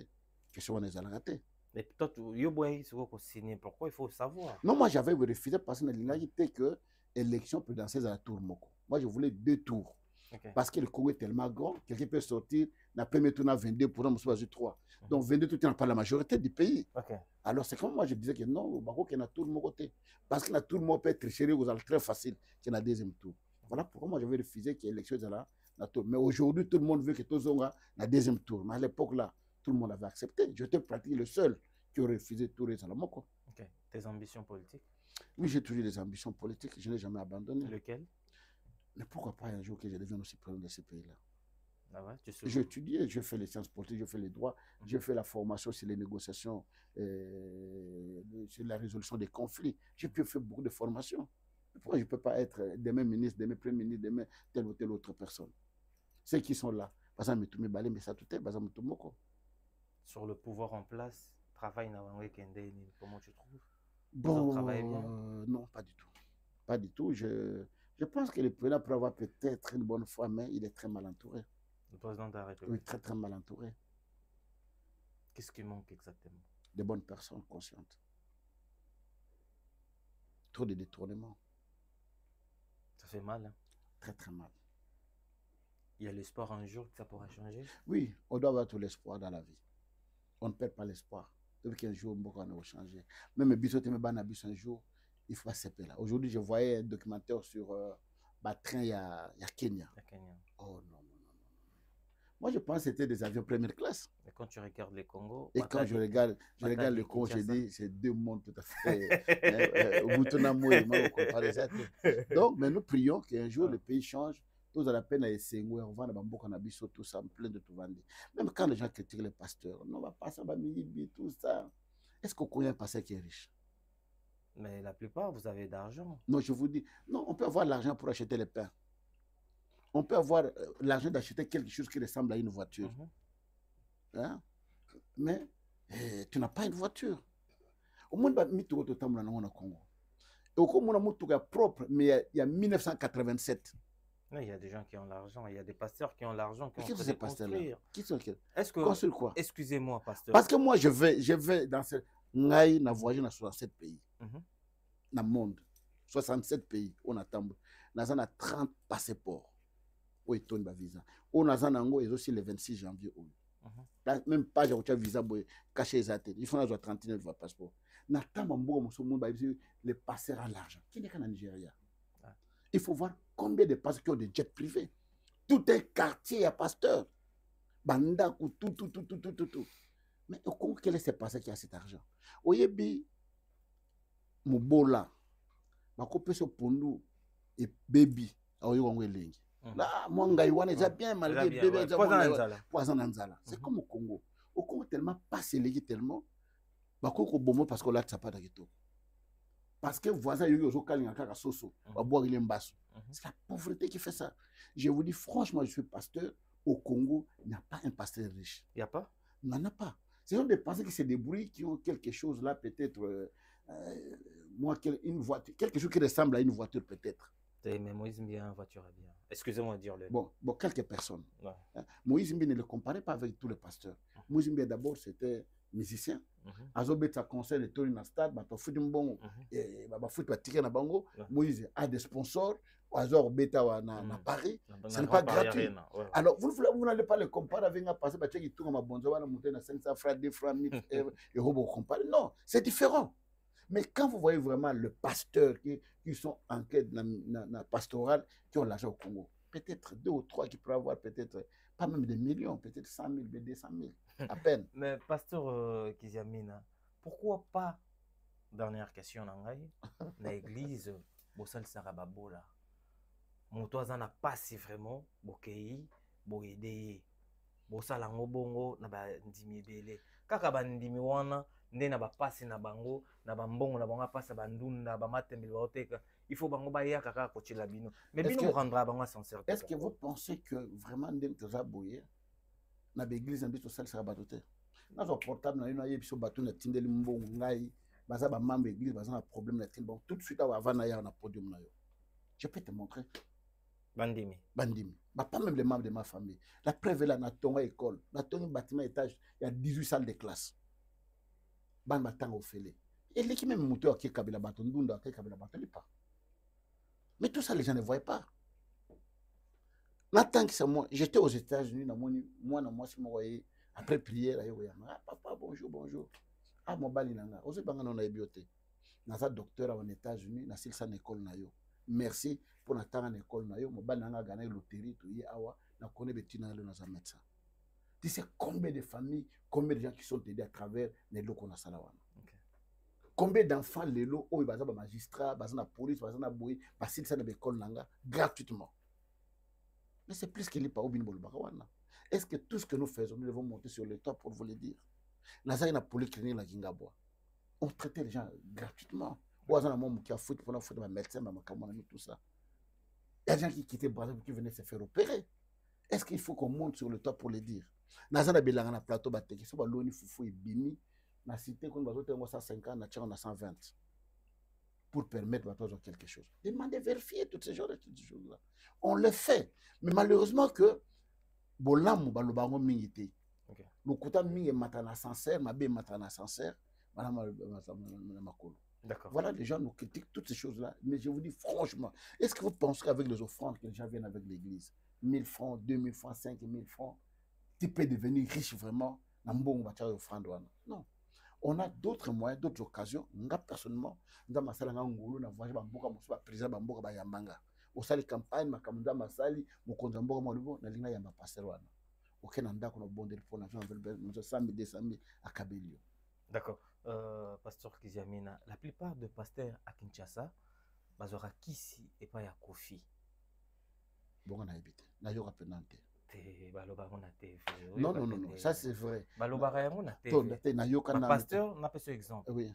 question on est à la rater. Mais peut-être, yo boy, c'est quoi signer? Pourquoi il faut savoir? Non, moi j'avais refusé parce que na limba dit que élection présidentielle à la tour moko. Moi, je voulais 2 tours. Ok. Parce que le Congo est tellement grand, quelqu'un peut sortir, la première tour à 22, pour nous, 3. Donc 22 tours, tu n'as pas la majorité du pays. Ok. Alors c'est comme moi, je disais que non, au Maroc, il y a tout le monde côté. Parce que la tour le monde peut être tricher, vous allez très facile qu'il y a la deuxième tour. Voilà pourquoi moi, j'avais refusé qu'il y ait l'élection de la tour. Mais aujourd'hui, tout le monde veut que tout le monde ait la deuxième tour. Mais à l'époque, là, tout le monde avait accepté. J'étais pratiquement le seul qui aurait refusé tout les Salamoko. Ok. Tes ambitions politiques? Oui, j'ai toujours des ambitions politiques, je n'ai jamais abandonné. Lequel? Mais pourquoi pas un jour que je devienne aussi président de ce pays-là? Ah ouais, J'ai étudié, j'ai fait les sciences politiques, j'ai fait les droits, j'ai fait la formation sur les négociations, sur la résolution des conflits. J'ai pu faire beaucoup de formations. Pourquoi je ne peux pas être demain ministre, demain premier ministre, demain telle ou telle autre personne? Ceux qui sont là, par exemple, sur le pouvoir en place, travail comment tu trouves? Bon, non, pas du tout. Pas du tout. Je pense que le président peut avoir peut-être une bonne foi, mais il est très mal entouré. Le président de la République? Oui, très très mal entouré. Qu'est-ce qui manque exactement? Des bonnes personnes conscientes. Trop de détournements. Ça fait mal, hein? Très très mal. Il y a l'espoir un jour que ça pourra changer? Oui, on doit avoir tout l'espoir dans la vie. On ne perd pas l'espoir. Depuis qu'un jour, on va changer. Même Bissot un jour, il faut accepter là. Aujourd'hui, je voyais un documentaire sur train, il y a Kenya. Oh non, non, non, non. Moi, je pense que c'était des avions première classe. Et quand tu regardes les Congo... Et quand je regarde le Congo, je dis, c'est 2 mondes tout à fait. Donc, mais nous prions qu'un jour, le pays change. Tous à la peine à essayer, on va dans tout ça, plein de tout vendre. Même quand les gens critiquent les pasteurs, non, on va passer à tout ça. Est-ce qu'on connaît un pasteur qui est riche? Mais la plupart, vous avez d'argent. Non, je vous dis, non, on peut avoir l'argent pour acheter le pain. On peut avoir l'argent d'acheter quelque chose qui ressemble à une voiture. Hein? Mais tu n'as pas une voiture. Au moins, il y a au Congo. Et au Congo, il y a propre, mais il y a 1987. Non, il y a des gens qui ont l'argent, il y a des pasteurs qui ont l'argent, qui ont fait des construire. Qui sont qui? Est-ce que... Construire quoi? Excusez-moi, pasteur. Parce que moi, je vais dans ce... Ngaï n'a voyagé dans 67 pays. Dans le monde. 67 pays. On a 30 passeports. Où est ton visa? On a aussi le 26 janvier. Même pas j'ai visa caché les athées. Il faut avoir 39 passeports. Les passeurs à l'argent. Qui n'est qu'en Nigeria? Il faut voir combien de pasteurs qui ont des jets privés. Tout un quartier à pasteur. Bandaku, tout. Mais au Congo, quel est ce pasteur qui a cet argent? Oyebi, Mubola, Makopeso Pondu et Baby, là, moi, Ngaïwan, j'ai bien malgré bébé, poison Nanzala. C'est comme au Congo. Au Congo, tellement pas sélégué, tellement. Bakoko Bomo, parce qu'on l'a pas d'agito. Parce que voisin, il y a un soso, c'est la pauvreté qui fait ça. Je vous dis, franchement, je suis pasteur. Au Congo, il n'y a pas un pasteur riche. Il n'y a pas? Il n'y en a pas. Ce sont des pasteurs qui se débrouillent, qui ont quelque chose là, peut-être, une voiture, quelque chose qui ressemble à une voiture, peut-être. Mais Moïse Mbia, voiture bien. Excusez-moi de dire le. Bon, quelques personnes. Ouais. Moïse Mbia ne le comparait pas avec tous les pasteurs. Moïse Mbia, d'abord, c'était musicien. Azobet sa concert de Tony na stade, ba foot mbongo et ba foot ba ticket na bango. Moïse a des sponsors, Azor beta na Paris, ce n'est pas gratuit. Alors vous n'allez pas le comparer avec un passé ba tcheki tout ma bonzo wana monter na 500 francs, 2 francs, 1000 et robo comparer. Non, c'est différent. Mais quand vous voyez vraiment le pasteur qui sont en quête na pastorale, qui ont l'argent au Congo, peut-être 2 ou 3 qui peuvent avoir peut-être pas même des millions, peut-être 100 000, 200 000, à peine. Mais pasteur Kiziamina, pourquoi pas, dernière question dans l'église, Bossal Sarababola, mon toisin n'a pas si vraiment, Bokei, Boédé, Bossal Angobongo, Naba Ndimibele, Kakabandimi wana, Nena ba passe na bango, na bambongo, na banga passe bandunda, ba matembe baoteka. Il faut bango ba ya kaka ko chila bino. Mais bino rendra bango sincère. Est-ce que vous pensez que vraiment ndem toza boye na l'église ndito sal sera batote? Na zo portable na ina yebiso bato na tindeli mbongo ngai, baza ba membre église baza na problème na tin bon tout de suite avant na ya na podium na yo. Je peux te montrer. Bandimi. Bah, pas même les membres de ma famille. La preuve est là, na tonga école, na tonga bâtiment étage, il y a 18 salles de classe. Ban batang au félé. Et l'équipe même moteur qui kabila baton dunda qui kabila baton pas. Mais tout ça, les gens ne voyaient pas. Maintenant que moi, j'étais aux États-Unis, moi, si moi, après prière, ah, papa, bonjour, bonjour. Ah, mon bali nanga. Ose banga non na bioté. Naza docteur aux États-Unis, na silsa na école na yo. Merci pour na tanga na école na yo. Mon bali nanga gagné loterie to yi awa na connaît betina le na médecin. Tu sais combien de familles, combien de gens qui sont aidés à travers les locaux na salawana. Combien d'enfants les lots où ils baza ba magistrat, baza na police, baza na boy, ba silsa na école nanga gratuitement. Mais c'est plus qu'il n'est pas au Binbolbarawana. Est-ce que tout ce que nous faisons, nous devons monter sur le toit pour vous le dire? Naza na polyclinique la Gingabwa. On traitait les gens gratuitement. Ou à un moment qui a foutu pour un médecin, tout ça. Il y a des gens qui quittaient Brazzaville qui venaient se faire opérer. Est-ce qu'il faut qu'on monte sur le toit pour le dire? Naza na belanga na plateau bateki, so ba loni fufu et bimi, na cité qu'on va voter 150, na tchana 120. Pour permettre à toi quelque chose. Demandez, vérifier toutes ces choses-là. On le fait. Mais malheureusement que bolam balobango mingité. Le kouta mingi matana sincère, ma bé matana sincère, D'accord. Voilà, les gens nous critiquent toutes ces choses-là. Mais je vous dis franchement, est-ce que vous pensez qu'avec les offrandes que les gens viennent avec l'église, 1000 francs, 2000 francs, 5000 francs, tu peux devenir riche vraiment? Non. On a d'autres moyens, d'autres occasions. Nga personnellement, nous avons masala ngulu na voyage bamboka musuba président bamboka ba yambanga. Au sali campagne makamunda masali mukonza mboka molubo na linga yamba pasteur wana. OK na ndako na bonde pour na 100 000 à Kabelio. D'accord. Pasteur Kiziamina, la plupart des pasteurs à Kinshasa bazora kisi et pas ya kofi. Bon on a évité. Na yoka penante. Non, non, non, non, ça c'est vrai. Pasteur, n'a pas ce exemple. Oui.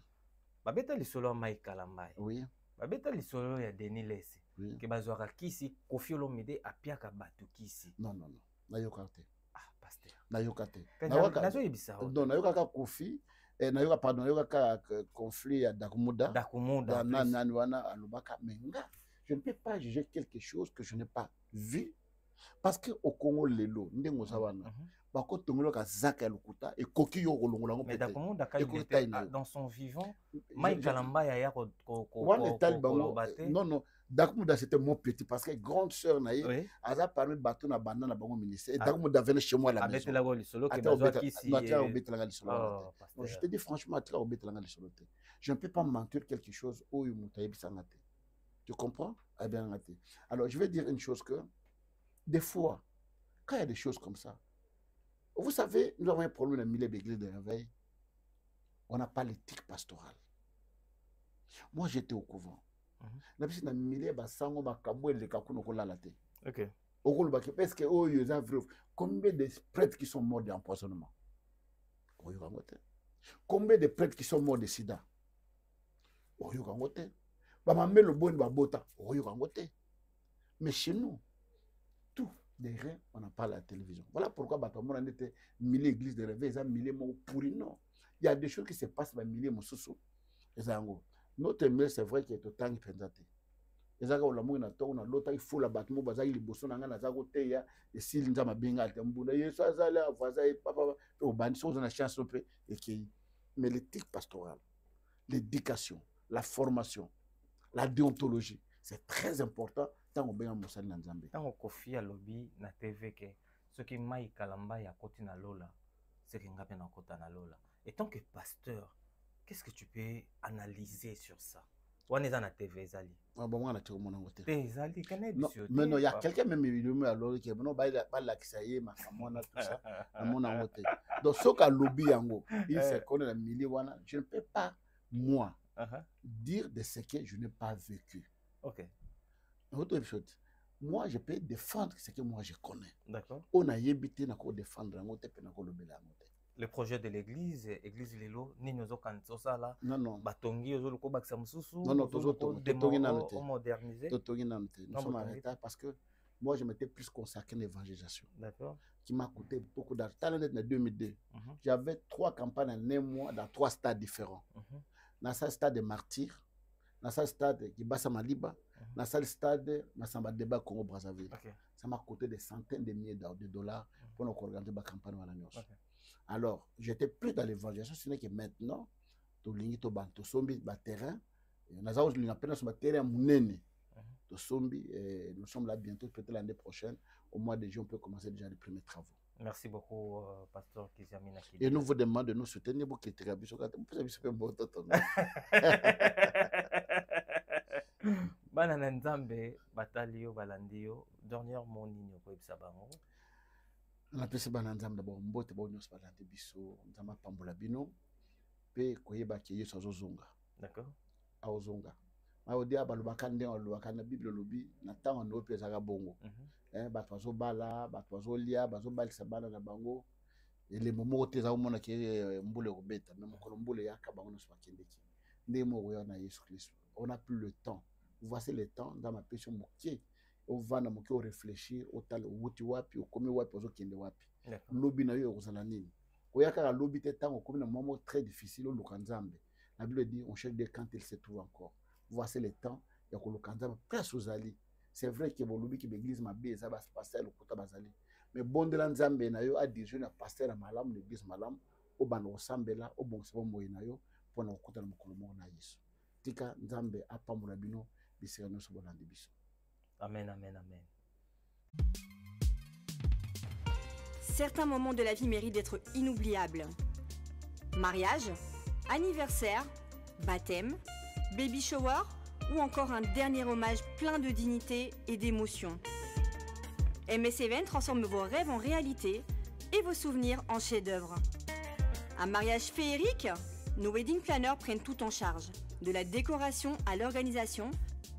Babeta li solo Mike Kalambai. Oui. Babeta li solo ya Denis Lesse. Oui. Que bazwaka kisi Kofi Olomide apiaka batu kisi. Non, non, non. Na yokate. Ah, pasteur. Na yokate. Nazo yebisa. Non, na yokaka Kofi. Na yoka pardon, yokaka conflit à Dakumuda. Dakumuda. Nani wana alubaka menga. Je ne peux pas juger quelque chose que je n'ai pas vu. Parce que au Congo lelo ndengo sawana bako tongolo ka zaka lukuta et koki yo kolongola ngo pete. Mais dans son vivant, Mike Kalamba ya non non, Dakumuda c'était mon petit parce que grande sœur naïe aza parmi bateau na banda na bango ministère et Dakumuda venait chez moi à la maison. Abetela go lisolo ke bazwa kisi. Non, je te dis franchement atira obetela nga lisolo te. Je ne peux pas mentir quelque chose où mutayebi sangate. Tu comprends? Eh bien ngate. Alors je vais dire une chose que des fois, quand il y a des choses comme ça, vous savez, nous avons un problème dans le milieu de l'église de réveil. On n'a pas l'éthique pastorale. Moi, j'étais au couvent. Parce que combien de prêtres qui sont morts d'empoisonnement? Combien de prêtres qui sont morts de sida? Mais chez nous, tout derrière, on n'a pas la télévision. Voilà pourquoi on a été mille églises de réveil, mille mots pourris. Non. Il y a des choses qui se passent dans mille mots sous. Notre milieu, c'est vrai qu'il est au temps qui présenté. Les gens qui ont l'autre, il faut la bâtiment, il y a des choses qui et s'il y a des choses mais l'éthique pastorale, l'éducation, la formation, la déontologie, c'est très important. Tant Kofi a lobby na TV que ce qui Mike Kalamba ya koti na lola, c'est que ngape na kota na lola. Et tant que pasteur, qu'est-ce que tu peux analyser sur ça? On est dans la TV Zali. Ah bon, on a tout mon côté. Zali, mais non, il y a quelqu'un même il alors qui non ba la kisaye makamona tout ça. Mon côté. Donc ce qu'a lobby yango, il se connaît la milieu wana, je ne peux pas moi dire de ce que je n'ai pas vécu. OK. Autre chose, moi je peux défendre ce que moi je connais. D'accord. On a yébité na ko défendre le projet de l'église, église lelo, ni nous kanto sala. Non. Batongi ozo loko baksa mususu. Non, moderniser. Nous sommes en retard parce que moi je m'étais plus consacré à l'évangélisation. D'accord. Qui m'a coûté beaucoup d'argent. En 2002, j'avais 3 campagnes en 1 mois dans 3 stades différents. Dans ce stade de Martyr, dans ce stade qui Bassa Maliba, dans ce stade Massamba Débat Congo Brazzaville. Ça m'a coûté des centaines de milliers de dollars pour nous organiser la campagne. Alors, j'étais plus dans l'évangélisation, ce n'est que maintenant, tu as un terrain, on a un terrain de Sombi. Et nous sommes là bientôt, peut-être l'année prochaine. Au mois de juin, on peut commencer déjà les premiers travaux. Merci beaucoup, Pasteur Kizamina. Et nous vous demandons de nous soutenir pour que tu aies bana na nzambe batali yo balandi yo dernier mot nini okoyebisa bango. napesi bana nzambe d'abord mbote bao nyonso balandi biso nzambe apambola bino mpe koyeba ke yesu azozonga. D'accord. Aozonga maodia balobaka ndenge balobaka na bible lobi na ntango ndo mpe ezalaka bongo. Bato bazobala bato bazolia bazobalisa bana na bango elembo moko te eza komona ke mbula ekobeta me mokolo mbula eyaka bango nyonso bakendeki ndenge moko ya na yesu kristo. On n'a plus le temps. Voici le temps dans ma péché moké. On va na moké réfléchir au tal wuti wapi au komi wapi ozo kende wapi. Lobi na yo ozala nini. Koyaka la lobi te tango komi na moment très difficile au lukanzambe. La Bible dit on cherche des quand il se trouve encore. Voici le temps ya ko lukanzambe place ozali. C'est vrai que bon lobi ki l'église ma beza bas pasteur le kota bazali. Mais bon de la nzambe na yo a dit jeune pasteur malam l'église malam o bano sambela o bon sebo moyi na yo pona kota na mokolo mo na Yesu. Tika nzambe apambola bino bisika nyonso bolandi biso. Amen, amen, amen. Certains moments de la vie méritent d'être inoubliables. Mariage, anniversaire, baptême, baby shower ou encore un dernier hommage plein de dignité et d'émotion. MS Event transforme vos rêves en réalité et vos souvenirs en chefs-d'œuvre. Un mariage féerique? Nos wedding planners prennent tout en charge, de la décoration à l'organisation,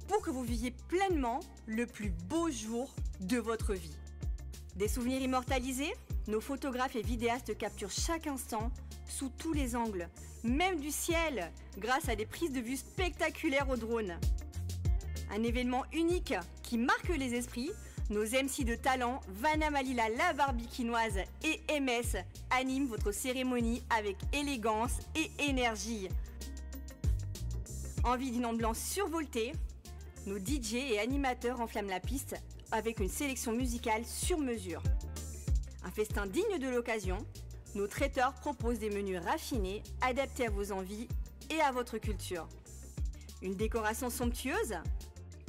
pour que vous viviez pleinement le plus beau jour de votre vie. Des souvenirs immortalisés? Nos photographes et vidéastes capturent chaque instant sous tous les angles, même du ciel, grâce à des prises de vue spectaculaires au drone. Un événement unique qui marque les esprits, nos MC de talent, Vanna Malila la Barbikinoise et MS animent votre cérémonie avec élégance et énergie. Envie d'une ambiance survoltée? Nos DJ et animateurs enflamment la piste avec une sélection musicale sur mesure. Un festin digne de l'occasion, nos traiteurs proposent des menus raffinés, adaptés à vos envies et à votre culture. Une décoration somptueuse?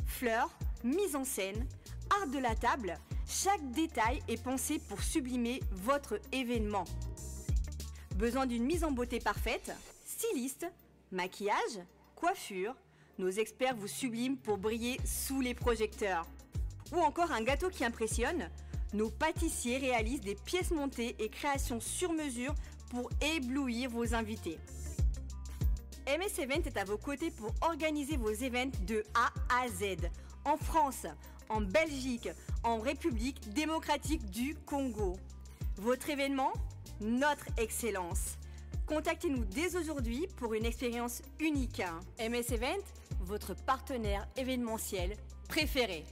Fleurs, mise en scène, art de la table, chaque détail est pensé pour sublimer votre événement. Besoin d'une mise en beauté parfaite? Styliste, maquillage, coiffure, nos experts vous subliment pour briller sous les projecteurs. Ou encore un gâteau qui impressionne? Nos pâtissiers réalisent des pièces montées et créations sur mesure pour éblouir vos invités. MS Event est à vos côtés pour organiser vos événements de A à Z, en France, en Belgique, en République démocratique du Congo. Votre événement? Notre excellence. Contactez-nous dès aujourd'hui pour une expérience unique. MS Event, votre partenaire événementiel préféré.